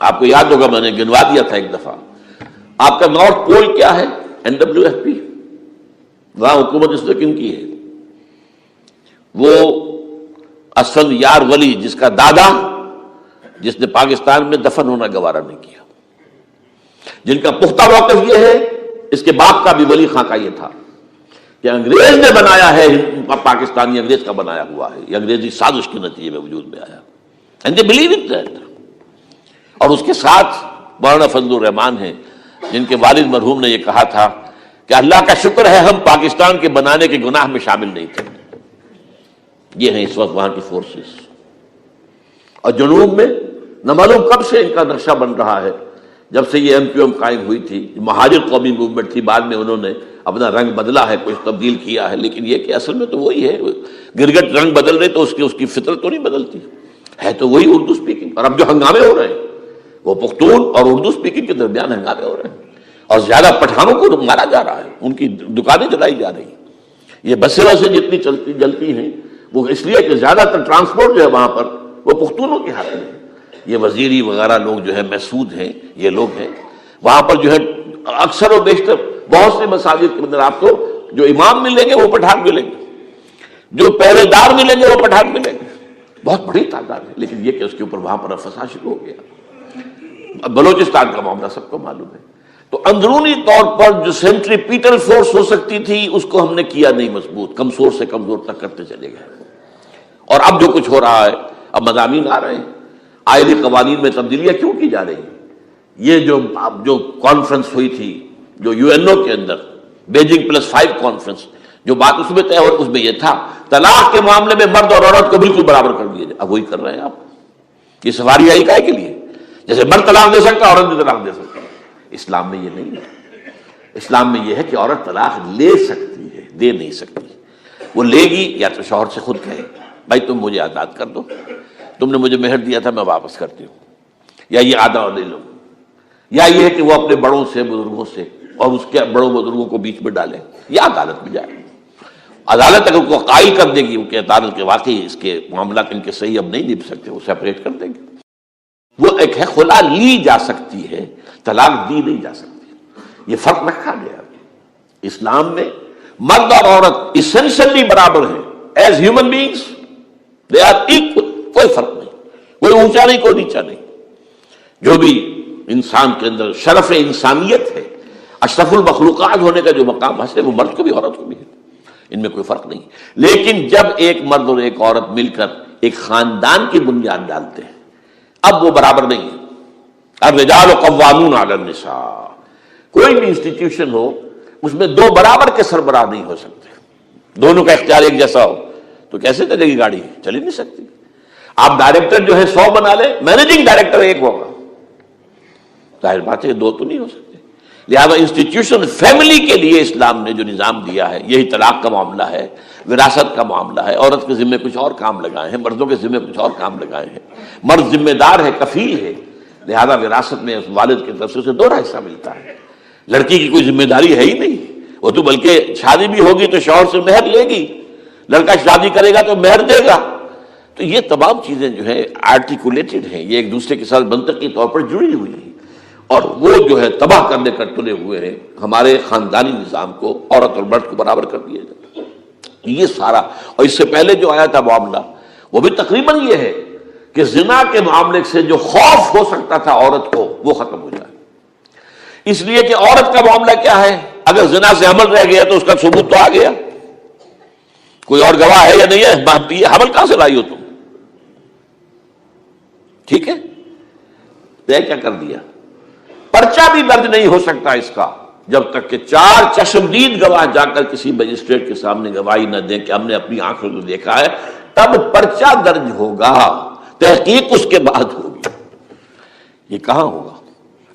آپ کو یاد ہوگا، میں نے گنوا دیا تھا ایک دفعہ. آپ کا نارتھ پول کیا ہے؟ NWFP. وہاں حکومت اس نے کن کی ہے؟ وہ اسفند یار ولی، جس کا دادا، جس نے پاکستان میں دفن ہونا گوارا نہیں کیا، جن کا پختہ موقف یہ ہے، اس کے باپ کا بھی ولی خاں کا یہ تھا کہ انگریز نے بنایا ہے پاکستانی، انگریز کا بنایا ہوا ہے، یہ انگریزی سازش کے نتیجے میں وجود میں آیا. And they believe in that. اور اس کے ساتھ مولانا فضل الرحمان ہیں، جن کے والد مرحوم نے یہ کہا تھا کہ اللہ کا شکر ہے ہم پاکستان کے بنانے کے گناہ میں شامل نہیں تھے. یہ ہیں اس وقت وہاں کی فورسز. اور جنوب میں نہ معلوم کب سے ان کا نقشہ بن رہا ہے، جب سے یہ MQM قائم ہوئی تھی. مہاجر قومی موومنٹ تھی، بعد میں انہوں نے اپنا رنگ بدلا ہے، کچھ تبدیل کیا ہے، لیکن یہ کہ اصل میں تو وہی ہے. گرگٹ رنگ بدل رہے تو اس کی فطرت تو نہیں بدلتی ہے، تو وہی اردو اسپیکنگ. اور اب جو ہنگامے ہو رہے ہیں، وہ پختون اور اردو اسپیکنگ کے درمیان ہنگامے ہو رہے ہیں، اور زیادہ پٹھانوں کو مارا جا رہا ہے، ان کی دکانیں جلائی جا رہی ہیں۔ یہ بسیں ویسے جتنی جلتی ہیں وہ اس لیے کہ زیادہ تر ٹرانسپورٹ جو ہے وہاں پر وہ پختونوں کے ہاتھ میں ہے۔ یہ وزیری وغیرہ لوگ جو ہے محسود ہیں، یہ لوگ ہیں وہاں پر جو ہے اکثر و بیشتر بہت سے مساجد کے اندر آپ کو جو امام ملیں گے وہ پٹھان ملیں گے، جو پہرے دار ملیں گے وہ پٹھان ملیں گے، بہت بڑی تعداد ہے۔ لیکن یہ کہ اس کے اوپر وہاں پر فساد شروع ہو گیا۔ بلوچستان کا معاملہ سب کو معلوم ہے۔ تو اندرونی طور پر جو سینٹریپیٹل فورس ہو سکتی تھی اس کو ہم نے کیا نہیں مضبوط، کمزور سے کمزور تک کرتے چلے گئے۔ اور اب جو کچھ ہو رہا ہے، اب مضامین آ رہے ہیں، آئلی قوانین میں تبدیلیاں کیوں کی جا رہی ہیں؟ یہ جو کانفرنس ہوئی تھی جو یو این او کے اندر، بیجنگ +5 کانفرنس، جو بات اس میں طے اور اس میں یہ تھا طلاق کے معاملے میں مرد اور عورت کو بالکل برابر کر دیا جائے۔ اب وہی کر رہے ہیں آپ، یہ سفاری آئی کائے کے لیے؟ جیسے مرد طلاق دے سکتا عورت بھی طلاق دے سکتا ہے۔ اسلام میں یہ نہیں ہے، اسلام میں یہ ہے کہ عورت طلاق لے سکتی ہے، دے نہیں سکتی۔ وہ لے گی یا تو شوہر سے خود کہے بھائی تم مجھے آزاد کر دو، تم نے مجھے مہر دیا تھا میں واپس کرتی ہوں، یا یہ آدھا لے لو، یا یہ ہے کہ وہ اپنے بڑوں سے بزرگوں سے اور اس کے بڑوں بزرگوں کو بیچ میں ڈالے، یا عدالت میں جائے۔ عدالت اگر کو قائل کر دے گی کہ عدالت کے واقعی اس کے معاملات ان کے صحیح اب نہیں نبھ سکتے، وہ سیپریٹ کر دیں گے۔ وہ ایک ہے خلا لی جا سکتی ہے، طلاق دی نہیں جا سکتی۔ یہ فرق رکھا گیا اسلام میں، مرد اور عورت اسینشلی برابر ہیں، as human beings they are equal, کوئی فرق نہیں، کوئی اونچا نہیں کوئی نیچا نہیں۔ جو بھی انسان کے اندر شرف انسانیت ہے، اشرف المخلوقات ہونے کا جو مقام حاصل ہے وہ مرد کو بھی عورت کو بھی ہے، ان میں کوئی فرق نہیں۔ لیکن جب ایک مرد اور ایک عورت مل کر ایک خاندان کی بنیاد ڈالتے ہیں اب وہ برابر نہیں ہے۔ الرجال قوامون علی النساء، کوئی بھی انسٹیٹیوشن ہو اس میں دو برابر کے سربراہ نہیں ہو سکتے، دونوں کا اختیار ایک جیسا ہو تو کیسے چلے گی گاڑی؟ چل ہی نہیں سکتی۔ آپ ڈائریکٹر جو ہے 100 بنا لیں، مینیجنگ ڈائریکٹر ایک ہوگا، ظاہر بات ہے دو تو نہیں ہو سکتے۔ لہذا انسٹیٹیوشن فیملی کے لیے اسلام نے جو نظام دیا ہے، یہی طلاق کا معاملہ ہے، وراثت کا معاملہ ہے، عورت کے ذمہ کچھ اور کام لگائے ہیں، مردوں کے ذمہ کچھ اور کام لگائے ہیں۔ مرد ذمہ دار ہے، کفیل ہے، لہذا وراثت میں والد کی طرف سے اسے دوہرا حصہ ملتا ہے۔ لڑکی کی کوئی ذمہ داری ہے ہی نہیں، وہ تو بلکہ شادی بھی ہوگی تو شوہر سے مہر لے گی، لڑکا شادی کرے گا تو مہر دے گا۔ تو یہ تمام چیزیں جو ہے آرٹیکولیٹڈ ہیں، یہ ایک دوسرے کے ساتھ منطقی طور پر جڑی ہوئی ہیں، اور وہ جو ہے تباہ کرنے کر تلے ہوئے ہیں ہمارے خاندانی نظام کو، عورت اور مرد کو برابر کر دیا جائے۔ یہ سارا، اور اس سے پہلے جو آیا تھا معاملہ وہ بھی تقریباً یہ ہے کہ زنا کے معاملے سے جو خوف ہو سکتا تھا عورت کو وہ ختم ہو جائے، اس لیے کہ عورت کا معاملہ کیا ہے، اگر زنا سے حمل رہ گیا تو اس کا ثبوت تو آ گیا، کوئی اور گواہ ہے یا نہیں ہے، یہ حمل کہاں سے لائی ہو تم؟ ٹھیک ہے، طے کیا کر دیا؟ پرچہ بھی درج نہیں ہو سکتا اس کا جب تک کہ 4 چشمدید گواہ جا کر کسی مجسٹریٹ کے سامنے گواہی نہ دیں کہ ہم نے اپنی آنکھوں سے دیکھا ہے، تب پرچہ درج ہوگا، تحقیق اس کے بعد ہوگی۔ یہ کہاں ہوگا؟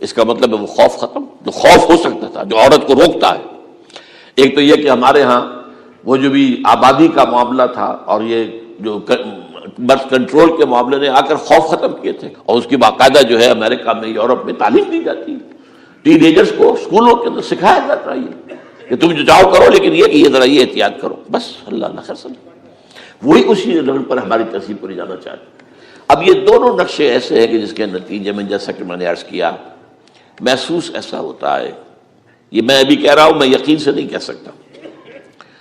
اس کا مطلب ہے وہ خوف ختم، جو خوف ہو سکتا تھا، جو عورت کو روکتا ہے۔ ایک تو یہ کہ ہمارے ہاں وہ جو بھی آبادی کا معاملہ تھا اور یہ جو برتھ کنٹرول کے معاملے نے آ کر خوف ختم کیے تھے، اور اس کی باقاعدہ جو ہے امریکہ میں، یورپ میں تعلیم دی جاتی ہے، ٹین ایجرز کو اسکولوں کے اندر سکھایا جاتا ہے کہ تم جو چاہو کرو، لیکن یہ کہ یہ ذرا یہ احتیاط کرو، بس اللہ نہ خیر سمجھ۔ وہی اسی رنگ پر ہماری تہذیب کو لے جانا چاہتے ہیں۔ اب یہ دونوں نقشے ایسے ہیں کہ جس کے نتیجے میں جیسا کہ میں نے عرض کیا، محسوس ایسا ہوتا ہے، یہ میں ابھی کہہ رہا ہوں، میں یقین سے نہیں کہہ سکتا۔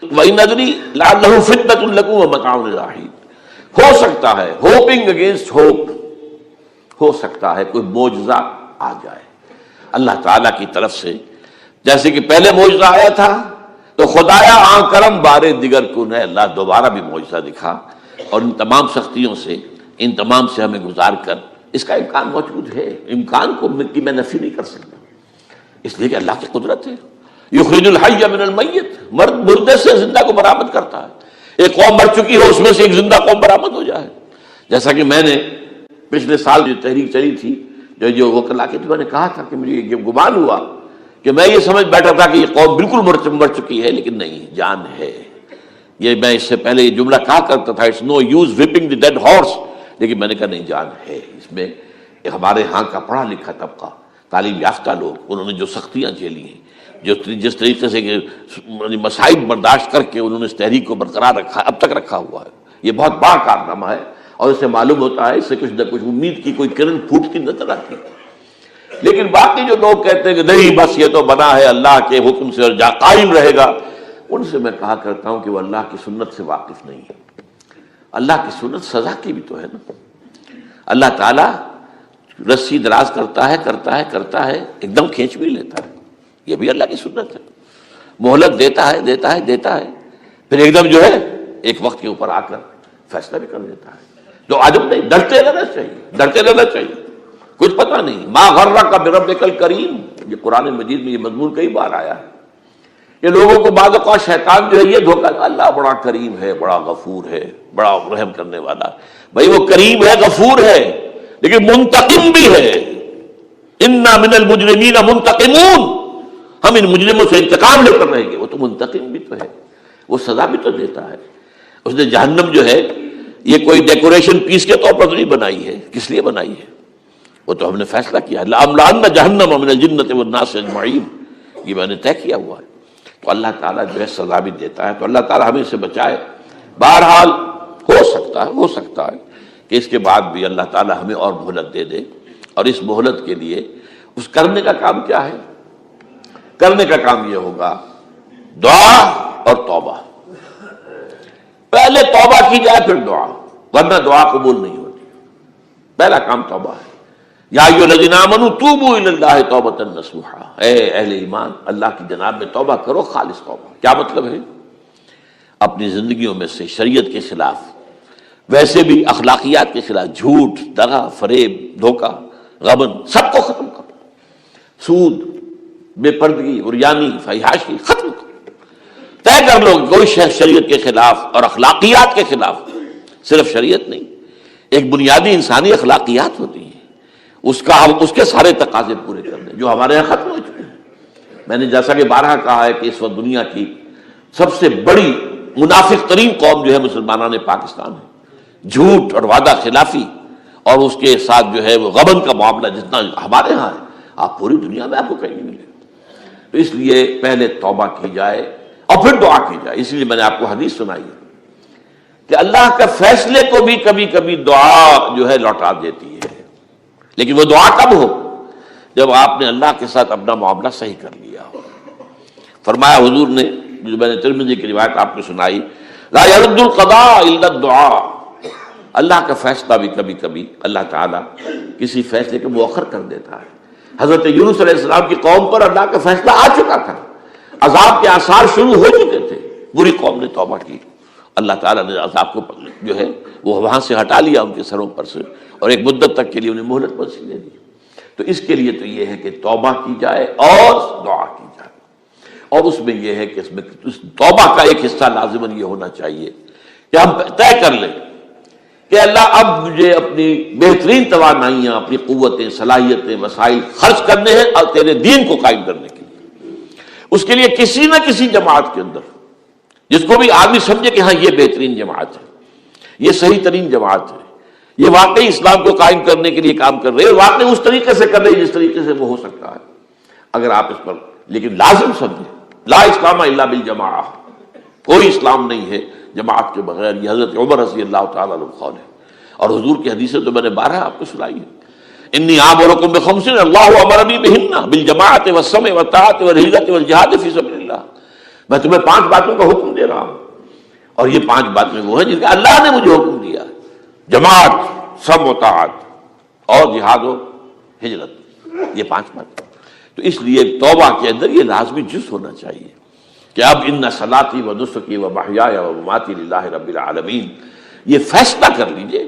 وَإِنْ أَدْرِي لَعَلَّهُ فِتْنَةٌ لَكُمْ وَمَتَاعٌ إِلَىٰ حِينٍ، ہو سکتا ہے، ہوپنگ اگینسٹ ہوپ، ہو سکتا ہے کوئی معجزہ آ جائے اللہ تعالیٰ کی طرف سے، جیسے کہ پہلے معجزہ آیا تھا تو خدایا آن کرم بارے دیگر کو نے اللہ دوبارہ بھی معجزہ دکھا، اور ان تمام سختیوں سے، ان تمام سے ہمیں گزار کر اس کا امکان موجود ہے، امکان کو میں نفی نہیں کر سکتا، اس لیے کہ اللہ کی قدرت ہے۔ یخرج الحی من المیت، مردے سے زندہ کو برآمد کرتا ہے۔ ایک قوم مر چکی ہو اس میں سے ایک زندہ قوم برآمد ہو جائے، جیسا کہ میں نے پچھلے سال جو تحریک چلی تھی، جو وکلا کی تھی، میں نے کہا تھا کہ مجھے یہ گمان ہوا کہ میں یہ سمجھ بیٹھا تھا کہ یہ قوم بالکل مر چکی ہے، لیکن نہیں، جان ہے۔ یہ میں اس سے پہلے یہ جملہ کہا کرتا تھا، it's no use whipping the dead horse, لیکن میں نے کہا نہیں، جان ہے اس میں، ہمارے ہاں کا پڑھا لکھا طبقہ، تعلیم یافتہ لوگ، انہوں نے جو سختیاں جھیلی ہیں، جس طریقے سے کہ مصائب برداشت کر کے انہوں نے اس تحریک کو برقرار رکھا، اب تک رکھا ہوا ہے، یہ بہت بڑا کارنامہ ہے، اور اس سے معلوم ہوتا ہے، اس سے کچھ نہ کچھ امید کی کوئی کرن پھوٹتی نظر آتی ہے۔ لیکن باقی جو لوگ کہتے ہیں کہ نہیں بس یہ تو بنا ہے اللہ کے حکم سے اور قائم رہے گا، ان سے میں کہا کرتا ہوں کہ وہ اللہ کی سنت سے واقف نہیں ہے۔ اللہ کی سنت سزا کی بھی تو ہے نا۔ اللہ تعالیٰ رسی دراز کرتا ہے، ایک دم کھینچ بھی لیتا ہے، یہ بھی اللہ کی سنت ہے۔ مہلت دیتا ہے، پھر ایک دم جو ہے ایک وقت کے اوپر آ کر فیصلہ بھی کر دیتا ہے۔ تو عجب نہیں، ڈرتے رہنا چاہیے، کچھ پتہ نہیں۔ ما غرک بربک الکریم، یہ قرآن مجید میں یہ مضمون کئی بار آیا ہے کہ لوگوں کو بعض اوقات شیطان جو ہے یہ دھوکہ، اللہ بڑا کریم ہے، بڑا غفور ہے، بڑا رحم کرنے والا۔ بھائی وہ کریم ہے، غفور ہے، لیکن منتقم بھی ہے۔ انا من المجرمین منتقمون، ہم ان مجرموں سے انتقام لے کر رہیں گے۔ وہ تو منتقم بھی تو ہے، وہ سزا بھی تو دیتا ہے۔ اس نے جہنم جو ہے یہ کوئی ڈیکوریشن پیس کے طور پر تو نہیں بنائی ہے، کس لیے بنائی ہے؟ وہ تو ہم نے فیصلہ کیا ہے، لَأَمْلَأَنَّ جَهَنَّمَ مِنَ الْجِنَّةِ وَالنَّاسِ أَجْمَعِينَ، یہ میں نے طے کیا ہوا ہے۔ تو اللہ تعالیٰ جو ہے سزا بھی دیتا ہے، تو اللہ تعالیٰ ہمیں سے بچائے۔ بہرحال ہو سکتا ہے کہ اس کے بعد بھی اللہ تعالیٰ ہمیں اور مہلت دے دے، اور اس مہلت کے لیے اس کرنے کا کام کیا ہے؟ کرنے کا کام یہ ہوگا دعا اور توبہ۔ پہلے توبہ کی جائے پھر دعا، ورنہ دعا قبول نہیں ہوتی۔ پہلا کام توبہ ہے۔ یا ایھا الذین آمنوا توبوا الی اللہ توبۃ نصوحا، اے اہل ایمان اللہ کی جناب میں توبہ کرو، خالص توبہ۔ کیا مطلب ہے؟ اپنی زندگیوں میں سے شریعت کے خلاف، ویسے بھی اخلاقیات کے خلاف، جھوٹ، دغا، فریب، دھوکہ، غبن، سب کو ختم کرو۔ سود، بے پردگی، عریانی، فحاشی ختم کرو۔ طے کر لو کہ کوئی شخص شریعت کے خلاف اور اخلاقیات کے خلاف، صرف شریعت نہیں، ایک بنیادی انسانی اخلاقیات ہوتی ہیں، اس کے سارے تقاضے پورے کر دیں جو ہمارے یہاں ختم ہو چکے ہیں۔ میں نے جیسا کہ بارہا کہا ہے کہ اس وقت دنیا کی سب سے بڑی منافق ترین قوم جو ہے مسلمانان پاکستان ہے۔ جھوٹ اور وعدہ خلافی اور اس کے ساتھ جو ہے وہ غبن کا معاملہ جتنا ہمارے ہاں ہے، آپ پوری دنیا میں آپ کو کہیں نہیں ملے۔ تو اس لیے پہلے توبہ کی جائے اور پھر دعا کی جائے۔ اس لیے میں نے آپ کو حدیث سنائی ہے کہ اللہ کے فیصلے کو بھی کبھی کبھی دعا جو ہے لوٹا دیتی ہے، لیکن وہ دعا کب ہو؟ جب آپ نے اللہ کے ساتھ اپنا معاملہ صحیح کر لیا ہو۔ فرمایا حضور نے، جو میں نے ترمذی کی روایت آپ کو سنائی، لا يرد القضاء الا الدعاء، اللہ کا فیصلہ بھی کبھی کبھی اللہ تعالیٰ کسی فیصلے کو مؤخر کر دیتا ہے۔ حضرت یونس علیہ السلام کی قوم پر اللہ کا فیصلہ آ چکا تھا، عذاب کے آثار شروع ہو چکے تھے، بری قوم نے توبہ کی، اللہ تعالیٰ نے عذاب کو جو ہے وہ وہاں سے ہٹا لیا ان کے سروں پر سے، اور ایک مدت تک کے لیے انہیں مہلت بخشی دے دی۔ تو اس کے لیے تو یہ ہے کہ توبہ کی جائے اور دعا کی جائے، اور اس میں یہ ہے کہ اس میں توبہ کا ایک حصہ لازماً یہ ہونا چاہیے کہ ہم طے کر لیں کہ اللہ اب مجھے اپنی بہترین توانائیاں، اپنی قوتیں، صلاحیتیں، وسائل خرچ کرنے ہیں اور تیرے دین کو قائم کرنے کے لیے۔ اس کے لیے کسی نہ کسی جماعت کے اندر، جس کو بھی آدمی سمجھے کہ ہاں یہ بہترین جماعت ہے، یہ صحیح ترین جماعت ہے، یہ واقعی اسلام کو قائم کرنے کے لیے کام کر رہے ہیں، واقعی اس طریقے سے کر رہے ہیں جس طریقے سے وہ ہو سکتا ہے، اگر آپ اس پر، لیکن لازم سمجھیں لا اسلام الا بالجماعہ، کوئی اسلام نہیں ہے جماعت کے بغیر۔ یہ حضرت عمر رضی اللہ تعالیٰ عنہ قول ہے، اور حضور کی حدیثیں تو میں نے 12 آپ کو سنائی ہے۔ انی آمرکم بخمس اللہ امرنی بہن بالجماعۃ والسمع والطاعۃ والہجرۃ والجہاد فی سبیل اللہ، میں تمہیں 5 باتوں کا حکم دے رہا ہوں، اور یہ 5 باتیں وہ ہیں جن کا اللہ نے مجھے حکم دیا ہے، جماعت، سمع و طاعت اور جہاد و ہجرت، یہ 5 باتیں۔ تو اس لیے توبہ کے اندر یہ لازمی جز ہونا چاہیے کہ اب ان صلاتی و نسکی و محیای و مماتی للہ رب العالمین، یہ فیصلہ کر لیجئے۔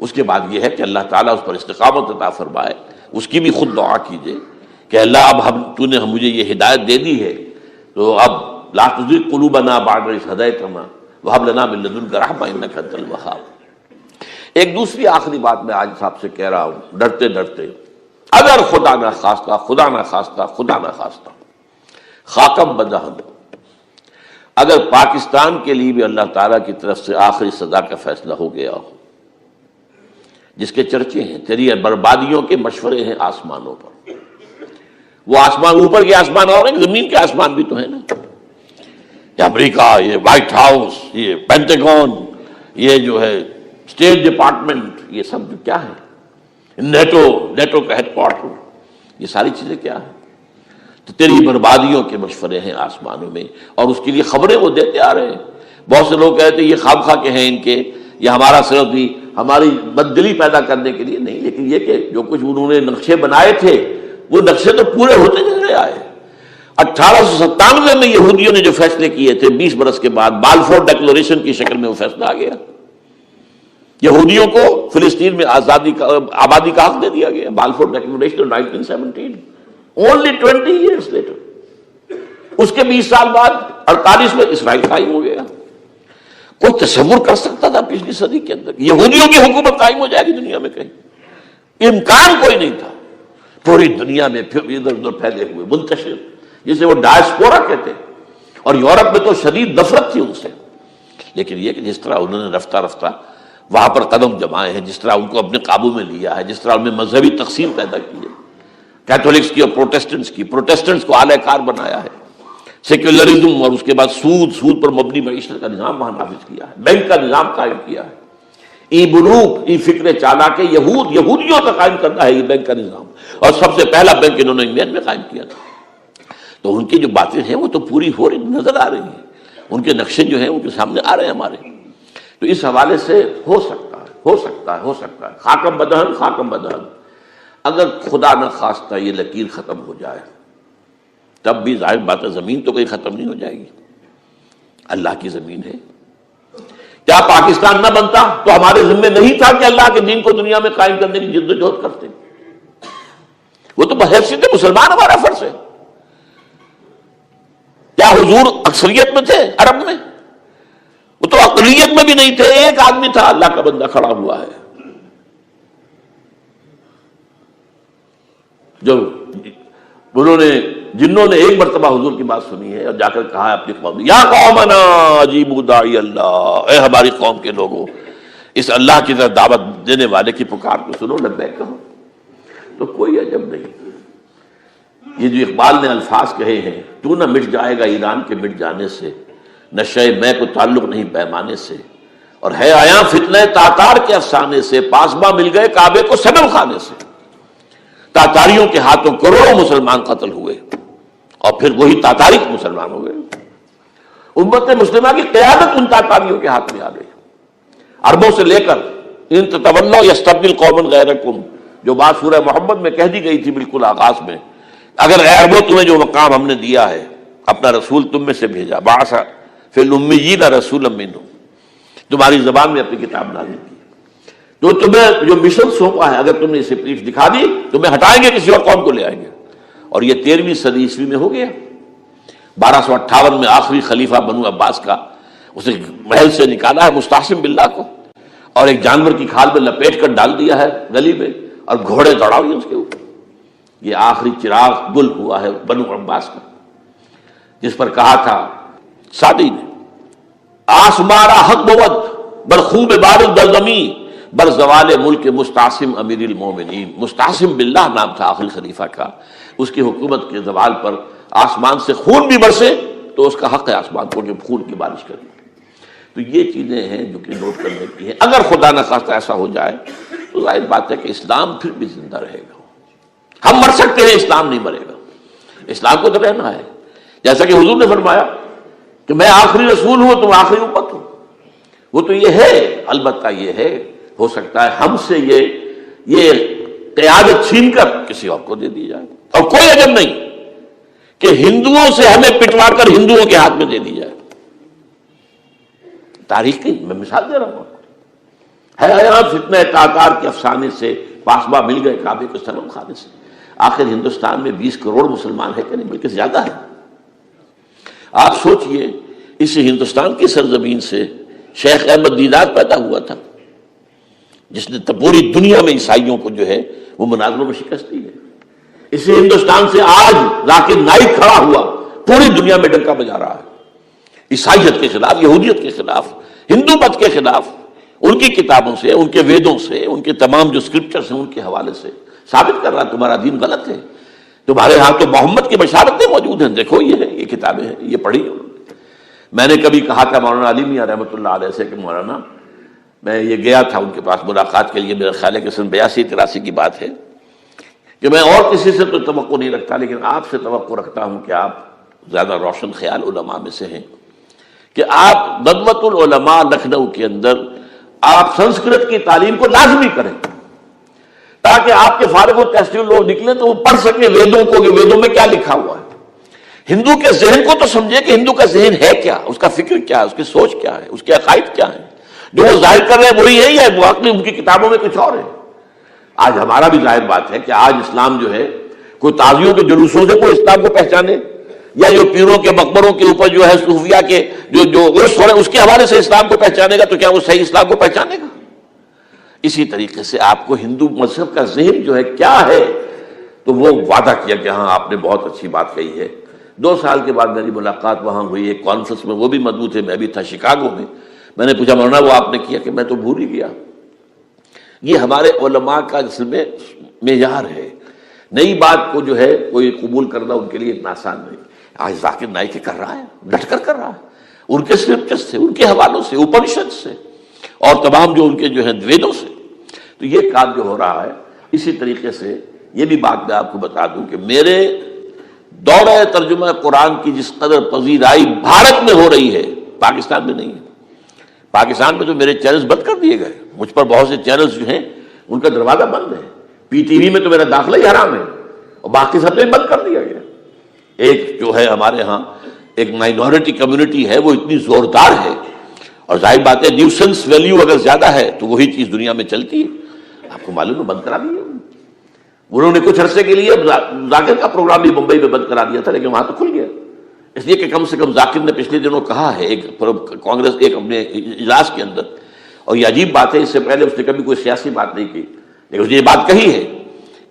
اس کے بعد یہ ہے کہ اللہ تعالیٰ اس پر استقامت عطا فرمائے، اس کی بھی خود دعا کیجئے کہ اللہ اب تو نے مجھے یہ ہدایت دے دی ہے، تو اب لا تزغ قلوبنا بعد اذ ہدیتنا وہب لنا من لدنک رحمۃ انک انت الوہاب۔ ایک دوسری آخری بات میں آج صاحب سے کہہ رہا ہوں، ڈرتے ڈرتے، اگر خدا نہ خواستہ خاکم بدہن، اگر پاکستان کے لیے بھی اللہ تعالیٰ کی طرف سے آخری سزا کا فیصلہ ہو گیا ہو، جس کے چرچے ہیں، تیری بربادیوں کے مشورے ہیں آسمانوں پر۔ وہ آسمان اوپر کے آسمان اور ہیں، زمین کے آسمان بھی تو ہیں نا، یہ امریکہ، یہ وائٹ ہاؤس، یہ پینٹاگون، یہ جو ہے اسٹیٹ ڈپارٹمنٹ، یہ سب جو کیا ہے، نیٹو کا ہیڈ کوارٹر، یہ ساری چیزیں کیا ہیں؟ تو تیری بربادیوں کے مشورے ہیں آسمانوں میں، اور اس کے لیے خبریں وہ دیتے آ رہے ہیں۔ بہت سے لوگ کہتے ہیں یہ خواہ کے ہیں ان کے، یہ ہمارا صرف بھی ہماری بددلی پیدا کرنے کے لیے نہیں، لیکن یہ کہ جو کچھ انہوں نے نقشے بنائے تھے وہ نقشے تو پورے ہوتے چلے آئے۔ 1897 میں یہودیوں نے جو فیصلے کیے تھے، 20 برس کے بعد بالفور ڈکلریشن کی شکل میں وہ فیصلہ آ گیا، یہودیوں کو فلسطین میں آبادی کا حق دے دیا گیا، Balfour declaration 1917، only 20 years later۔ اس کے 20 سال بعد 48 میں اسرائیل قائم ہو گیا۔ کوئی تصور کر سکتا تھا پچھلی صدی کے اندر یہودیوں کی حکومت قائم ہو جائے گی دنیا میں؟ کہیں امکان کوئی نہیں تھا۔ پوری دنیا میں پھر ادھر ادھر پھیلے ہوئے، منتشر، جسے وہ ڈائسپورا کہتے ہیں، اور یورپ میں تو شدید نفرت تھی ان سے۔ لیکن یہ کہ جس طرح انہوں نے رفتہ رفتہ وہاں پر قدم جمائے ہیں، جس طرح ان کو اپنے قابو میں لیا ہے، جس طرح ان میں مذہبی تقسیم پیدا کی ہے، کیتھولکس کی اور پروٹیسٹنٹس کو اعلی کار بنایا ہے، سیکولرزم اور اس کے بعد سود پر مبنی معیشت کا نظام وہاں نافذ کیا ہے، بینک کا نظام قائم کیا ہے، ای بنوک، ای فکر چالاک یہودیوں کا قائم کرنا ہے یہ بینک کا نظام، اور سب سے پہلا بینک انہوں نے انگلینڈ میں قائم کیا تھا۔ تو ان کی جو باتیں ہیں وہ تو پوری ہو رہی نظر آ رہی ہیں، ان کے نقشے جو ہیں ان کے سامنے آ رہے ہیں ہمارے۔ تو اس حوالے سے ہو سکتا ہے خاکم بدہن، اگر خدا نہ خواستہ یہ لکیر ختم ہو جائے، تب بھی ظاہر بات ہے زمین تو کہیں ختم نہیں ہو جائے گی، اللہ کی زمین ہے۔ کیا پاکستان نہ بنتا تو ہمارے ذمہ نہیں تھا کہ اللہ کے دین کو دنیا میں قائم کرنے کی جد و جہد کرتے؟ وہ تو بحیثیت مسلمان ہمارا فرض ہے۔ کیا حضور اکثریت میں تھے عرب میں؟ وہ تو اقلیت میں بھی نہیں تھے، ایک آدمی تھا اللہ کا بندہ کھڑا ہوا ہے، جو جنوں نے ایک مرتبہ حضور کی بات سنی ہے اور جا کر کہا ہے اپنی قوم، یا قومنا اجیبوا داعی اللہ، اے ہماری قوم کے لوگوں، اس اللہ کی طرف دعوت دینے والے کی پکار کو سنو، لبیک کہو۔ تو کوئی عجب نہیں، یہ جو اقبال نے الفاظ کہے ہیں، تو نہ مٹ جائے گا ایران کے مٹ جانے سے، نشے میں کو تعلق نہیں پیمانے سے، اور ہے آیا فتنہ تاتار کے افسانے سے، پاسباں مل گئے کعبے کو صنم خانے سے۔ تاتاریوں کے ہاتھوں کروڑوں مسلمان قتل ہوئے، اور پھر وہی تاتاری مسلمان ہو گئے۔ امت مسلمہ کی قیادت ان تاتاریوں کے ہاتھ میں آ گئی، عربوں سے لے کر ان تتولوا یستبدل قوما غیرکم، جو بات سورہ محمد میں کہہ دی گئی تھی بالکل آغاز میں، اگر اے عربوں تمہیں جو مقام ہم نے دیا ہے، اپنا رسول تم میں سے بھیجا، بعث فی الامیین رسولا منہم، تمہاری زبان میں اپنی کتاب نازل کی، تو تمہیں جو مشن سونپا ہے اگر تم نے اسے پیٹھ دکھا دی تمہیں ہٹائیں گے، کسی اور قوم کو لے آئیں گے۔ اور یہ 13ویں صدی عیسوی میں ہو گیا۔ 1258 میں آخری خلیفہ بنو عباس کا اسے محل سے نکالا ہے مستعصم باللہ کو، اور ایک جانور کی کھال میں لپیٹ کر ڈال دیا ہے گلی میں، اور گھوڑے دوڑاؤ اس کے اوپر۔ یہ آخری چراغ گل ہوا ہے بنو عباس کا، جس پر کہا تھا سعدی نے، آسمارا حق بود برخوب بارد در زمین بر زوال ملک مستعصم امیر المومنین۔ مستعصم باللہ نام تھا آخری خلیفہ کا، اس کی حکومت کے زوال پر آسمان سے خون بھی برسے تو اس کا حق ہے آسمان کو کہ خون کی بارش کرے۔ تو یہ چیزیں ہیں جو کہ نوٹ کرنے کی ہیں۔ اگر خدا نہ خواستہ ایسا ہو جائے تو ظاہر بات ہے کہ اسلام پھر بھی زندہ رہے گا۔ ہم مر سکتے ہیں، اسلام نہیں مرے گا، اسلام کو تو رہنا ہے۔ جیسا کہ حضور نے فرمایا کہ میں آخری رسول ہوں، تم آخری امت ہو، وہ تو یہ ہے، البتہ یہ ہے ہو سکتا ہے ہم سے یہ قیادت چھین کر کسی اور کو دے دی جائے، اور کوئی عجب نہیں کہ ہندوؤں سے ہمیں پٹوا کر ہندوؤں کے ہاتھ میں دے دی جائے۔ تاریخ کی میں مثال دے رہا ہوں، ہے فتنہ تاتار کے افسانے سے، پاسباں مل گئے کعبے کو صنم خانے سے۔ آخر ہندوستان میں 20 کروڑ مسلمان ہے کہ نہیں، بلکہ زیادہ ہے۔ آپ سوچئے اس ہندوستان کی سرزمین سے شیخ احمد دیدار پیدا ہوا تھا، جس نے پوری دنیا میں عیسائیوں کو جو ہے وہ مناظروں میں شکست دی ہے۔ اسی ہندوستان سے آج ذاکر نائک کھڑا ہوا، پوری دنیا میں ڈنکا بجا رہا ہے، عیسائیت کے خلاف، یہودیت کے خلاف، ہندو مت کے خلاف۔ ان کی کتابوں سے، ان کے ویدوں سے، ان کے تمام جو اسکرپچرس ہیں ان کے حوالے سے ثابت کر رہا تمہارا دین غلط ہے، تمہارے ہاں تو محمد کی بشارتیں موجود ہیں، دیکھو یہ ہے، یہ کتابیں ہیں، یہ پڑھی انہوں نے۔ میں نے کبھی کہا تھا مولانا علی میاں رحمۃ اللہ علیہ سے کہ مولانا، میں یہ گیا تھا ان کے پاس ملاقات کے لیے، میرا خیال ہے کہ سن 82-83 کی بات ہے، کہ میں اور کسی سے تو توقع نہیں رکھتا لیکن آپ سے توقع رکھتا ہوں کہ آپ زیادہ روشن خیال علماء میں سے ہیں، کہ آپ ندوۃ العلماء لکھنؤ کے اندر آپ سنسکرت کی تعلیم کو لازمی کریں، تاکہ آپ کے فارغ التحصیل لوگ نکلیں تو وہ پڑھ سکیں ویدوں کو کہ ویدوں میں کیا لکھا ہوا ہے، ہندو کے ذہن کو تو سمجھے کہ ہندو کا ذہن ہے کیا، اس کا فکر کیا ہے، اس کی سوچ کیا ہے، اس کے عقائد کیا ہیں، جو وہ ظاہر کر رہے ہیں وہی ہے یا واقعی ان کی کتابوں میں کچھ اور ہے۔ آج ہمارا بھی ظاہر بات ہے کہ آج اسلام جو ہے، کوئی تازیوں کے جلوسوں سے کوئی اسلام کو پہچانے، یا جو پیروں کے مقبروں کے اوپر جو ہے صوفیہ کے جو عرس ہو رہے ہیں اس کے حوالے سے اسلام کو پہچانے گا، تو کیا وہ صحیح اسلام کو پہچانے گا؟ اسی طریقے سے آپ کو ہندو مذہب کا ذہن جو ہے کیا ہے، تو وہ وعدہ کیا کہ ہاں آپ نے بہت اچھی بات کہی ہے۔ 2 سال کے بعد میری ملاقات وہاں ہوئی ایک کانفرنس میں، وہ بھی مضبوط ہے، میں بھی تھا شکاگو میں نے پوچھا مولانا وہ آپ نے کیا، کہ میں تو بھول ہی گیا۔ یہ ہمارے علماء کا اصل میں معیار ہے، نئی بات کو جو ہے کوئی قبول کرنا ان کے لیے اتنا آسان نہیں۔ آج ذاکر نائک کر رہا ہے، ڈٹ کر کر رہا ہے، ان کے اسکرپچرز سے، ان کے حوالوں سے، اپنشد سے، اور تمام جو ان کے جو ہے ویدوں سے، تو یہ کام جو ہو رہا ہے۔ اسی طریقے سے یہ بھی بات میں آپ کو بتا دوں کہ میرے دورہ ترجمہ قرآن کی جس قدر پذیرائی بھارت میں ہو رہی ہے، پاکستان میں نہیں ہے۔ پاکستان میں تو میرے چینلز بند کر دیے گئے، مجھ پر بہت سے چینلز جو ہیں ان کا دروازہ بند ہے، پی ٹی وی میں تو میرا داخلہ ہی حرام ہے، اور باقی سب نے بند کر دیا گیا۔ ایک جو ہے ہمارے ہاں ایک مائنورٹی کمیونٹی ہے، وہ اتنی زوردار ہے، اور ظاہر بات ہے نیوسنس ویلیو اگر زیادہ ہے تو وہی چیز دنیا میں چلتی ہے۔ آپ کو معلوم ہے بند کرا دیا انہوں نے، کچھ عرصے کے لیے ذاکر کا پروگرام بھی ممبئی میں بند کرا دیا تھا، لیکن وہاں تو کھل گیا، اس لیے کہ کم سے کم ذاکر نے پچھلے دنوں کہا ہے ایک کانگریس ایک اپنے اجلاس کے اندر، اور یہ عجیب بات ہے، اس سے پہلے اس نے کبھی کوئی سیاسی بات نہیں کی، لیکن اس نے یہ بات کہی ہے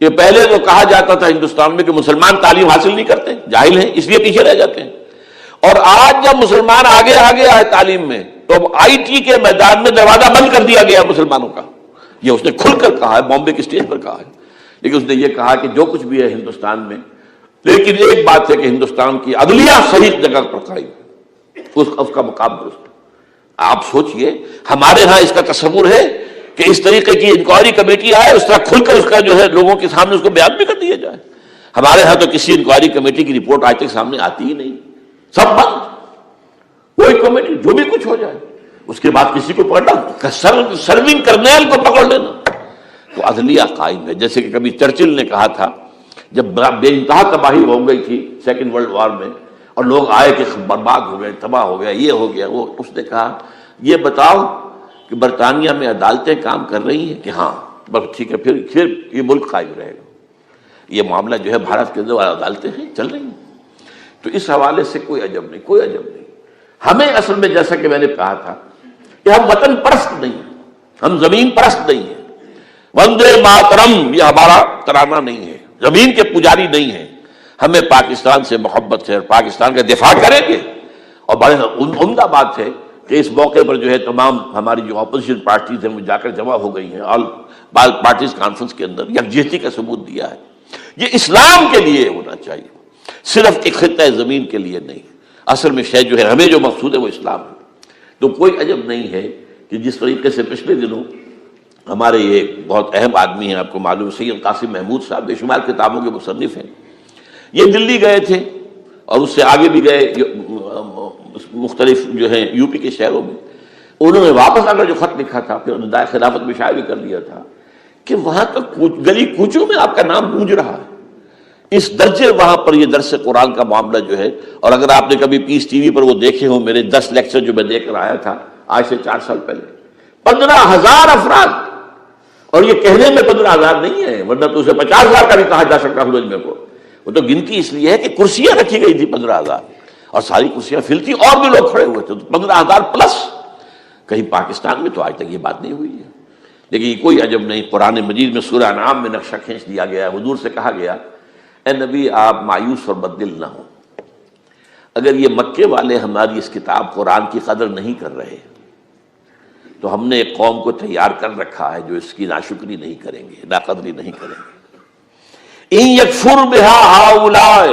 کہ پہلے تو کہا جاتا تھا ہندوستان میں کہ مسلمان تعلیم حاصل نہیں کرتے، جاہل ہیں، اس لیے پیچھے رہ جاتے ہیں، اور آج جب مسلمان آگے آئے تعلیم میں، تو اب آئی ٹی کے میدان میں دروازہ بند کر دیا گیا مسلمانوں کا۔ یہ اس نے کھل کر کہا ہے، بامبے کی اسٹیج پر کہا ہے، لیکن اس نے یہ کہا کہ جو کچھ بھی ہے ہندوستان میں، لیکن ایک بات ہے کہ ہندوستان کی عدلیہ صحیح جگہ پر قائم ہے، اس کا مقام درست ہے۔ آپ سوچئے ہمارے ہاں اس کا تصور ہے کہ اس طریقے کی انکوائری کمیٹی آئے، اس طرح کھل کر اس کا جو ہے لوگوں کے سامنے اس کو بیان بھی کر دیا جائے۔ ہمارے ہاں تو کسی انکوائری کمیٹی کی رپورٹ آج تک سامنے آتی ہی نہیں، سب بند، کوئی کمیٹی جو بھی کچھ ہو جائے، اس کے بعد کسی کو پکڑنا، سرونگ کرنیل کو پکڑ لینا، تو عدلیہ قائم ہے۔ جیسے کہ کبھی چرچل نے کہا تھا جب بے انتہا تباہی ہو گئی تھی سیکنڈ ورلڈ وار میں، اور لوگ آئے کہ برباد ہو گئے، تباہ ہو گیا، یہ ہو گیا وہ، اس نے کہا یہ بتاؤ کہ برطانیہ میں عدالتیں کام کر رہی ہیں، کہ ہاں، بس ٹھیک ہے، پھر یہ ملک قائم رہے گا۔ یہ معاملہ جو ہے بھارت کے اندر عدالتیں ہیں چل رہی ہیں، تو اس حوالے سے کوئی عجب نہیں، کوئی عجب نہیں۔ ہمیں اصل میں جیسا کہ میں نے کہا تھا کہ ہم وطن پرست نہیں ہیں، ہم زمین پرست نہیں ہیں، وندے ماترم یہ ہمارا ترانہ نہیں ہے، زمین کے پجاری نہیں ہیں، ہمیں پاکستان سے محبت ہے اور پاکستان کا دفاع کریں گے۔ اور بڑے عمدہ بات ہے کہ اس موقع پر جو ہے تمام ہماری جو اپوزیشن پارٹیز ہیں وہ جا کر جمع ہو گئی ہیں، آل پارٹیز کانفرنس کے اندر یکجہتی کا ثبوت دیا ہے۔ یہ اسلام کے لیے ہونا چاہیے، صرف ایک خطہ زمین کے لیے نہیں۔ اصل میں شے جو ہے ہمیں جو مقصود ہے وہ اسلام ہے۔ تو کوئی عجب نہیں ہے کہ جس طریقے سے پچھلے دنوں ہمارے یہ بہت اہم آدمی ہیں، آپ کو معلوم سید قاسم محمود صاحب بے شمار کتابوں کے مصنف ہیں، یہ دلی گئے تھے اور اس سے آگے بھی گئے مختلف جو ہیں یو پی کے شہروں میں، انہوں نے واپس آ کر جو خط لکھا تھا پھر ندائے خلافت میں شائع بھی کر دیا تھا کہ وہاں تو گلی کوچوں میں آپ کا نام گونج رہا ہے، اس درجے وہاں پر یہ درس قرآن کا معاملہ جو ہے۔ اور اگر آپ نے کبھی پیس ٹی وی پر وہ دیکھے ہوں میرے 10 لیکچر جو میں دے کر آیا تھا آج سے 4 سال پہلے، 15,000 افراد، اور یہ کہنے میں 15,000 نہیں ہے، ورنہ تو اسے 50,000 کا بھی کہا جا سکتا ہے میں کو، وہ تو گنتی اس لیے ہے کہ کرسیاں رکھی گئی تھی 15,000، اور ساری کرسیاں فل تھی اور بھی لوگ کھڑے ہوئے تھے، 15,000 پلس۔ کہیں پاکستان میں تو آج تک یہ بات نہیں ہوئی ہے، لیکن یہ کوئی عجب نہیں۔ قرآن مجید میں سورہ انعام میں نقشہ کھینچ دیا گیا ہے، حضور سے کہا گیا اے نبی آپ مایوس اور بددل نہ ہوں، اگر یہ مکے والے ہماری اس کتاب قرآن کی قدر نہیں کر رہے تو ہم نے ایک قوم کو تیار کر رکھا ہے جو اس کی ناشکری نہیں کریں گے، ناقدری نہیں کریں گے۔ ان یکفر بہا ہؤلاء،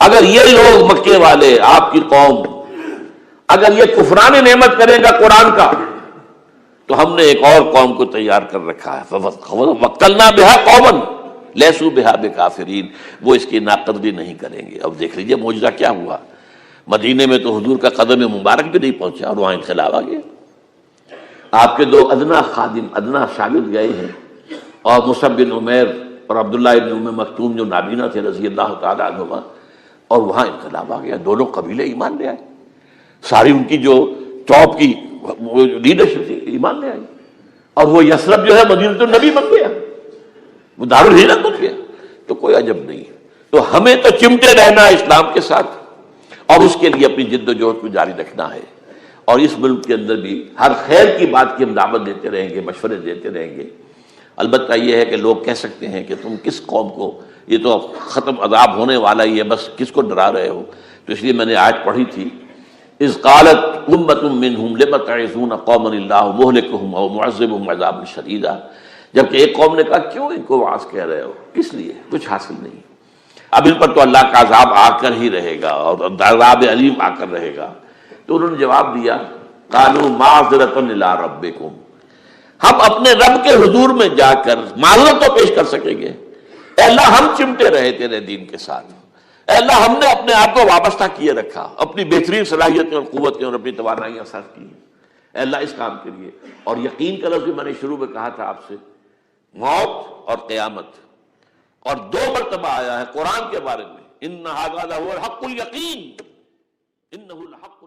اگر یہ لوگ مکے والے، آپ کی قوم، اگر یہ کفران نعمت کرے گا قرآن کا، تو ہم نے ایک اور قوم کو تیار کر رکھا ہے، وَوَكَّلْنَا بِهَا قَوْمًا لَيْسُوا بِهَا بِكَافِرِينَ، وہ اس کی ناقدری نہیں کریں گے۔ اب دیکھ لیجئے معجزہ کیا ہوا، مدینے میں تو حضور کا قدم مبارک بھی نہیں پہنچا اور وہاں انقلاب آ گیا۔ آپ کے دو ادنا خادم، ادنا شاگرد گئے ہیں، اور مصعب بن عمیر اور عبداللہ بن ام مکتوم جو نابینا تھے رضی اللہ تعالیٰ عنہما، اور وہاں انقلاب آ گیا، دونوں قبیلے ایمان لے آئے، ساری ان کی جو ٹاپ کی لیڈرشپ تھی ایمان لے آئی، اور وہ یثرب جو ہے مدینہ النبی بن گیا، وہ دارالہجرت بن گیا۔ تو کوئی عجب نہیں، تو ہمیں تو چمٹے رہنا ہے اسلام کے ساتھ، اور اس کے لیے اپنی جد و جہد کو جاری رکھنا ہے، اور اس ملک کے اندر بھی ہر خیر کی بات کی ہم دعوت دیتے رہیں گے، مشورے دیتے رہیں گے۔ البتہ یہ ہے کہ لوگ کہہ سکتے ہیں کہ تم کس قوم کو، یہ تو ختم عذاب ہونے والا ہی ہے، بس کس کو ڈرا رہے ہو؟ تو اس لیے میں نے آیت پڑھی تھی، اذ قالت امۃ منہم لم تعظون قوما اللہ مہلکہم او معذبہم عذابا شدیدا، جبکہ ایک قوم نے کہا کیوں ان کو واعظ کہہ رہے ہو، کس لیے؟ کچھ حاصل نہیں، اب ان پر تو اللہ کا عذاب آ کر ہی رہے گا، اور عذاب علیم آ کر رہے گا۔ تو انہوں نے جواب دیا، قالوا معذرۃ الی ربکم، ہم اپنے رب کے حضور میں جا کر معذرت تو پیش کر سکیں گے، اے اللہ ہم چمٹے رہے تیرے دین کے ساتھ، اے اللہ ہم نے اپنے آپ کو وابستہ کیے رکھا، اپنی بہترین صلاحیتیں اور قوتیں اور اپنی توانائیاں صرف کی، اے اللہ اس کام کے لیے۔ اور یقین کا لفظ میں نے شروع میں کہا تھا آپ سے، موت اور قیامت، اور دو مرتبہ آیا ہے قرآن کے بارے میں، ان ھذا لھو الحق الیقین، انہ الحق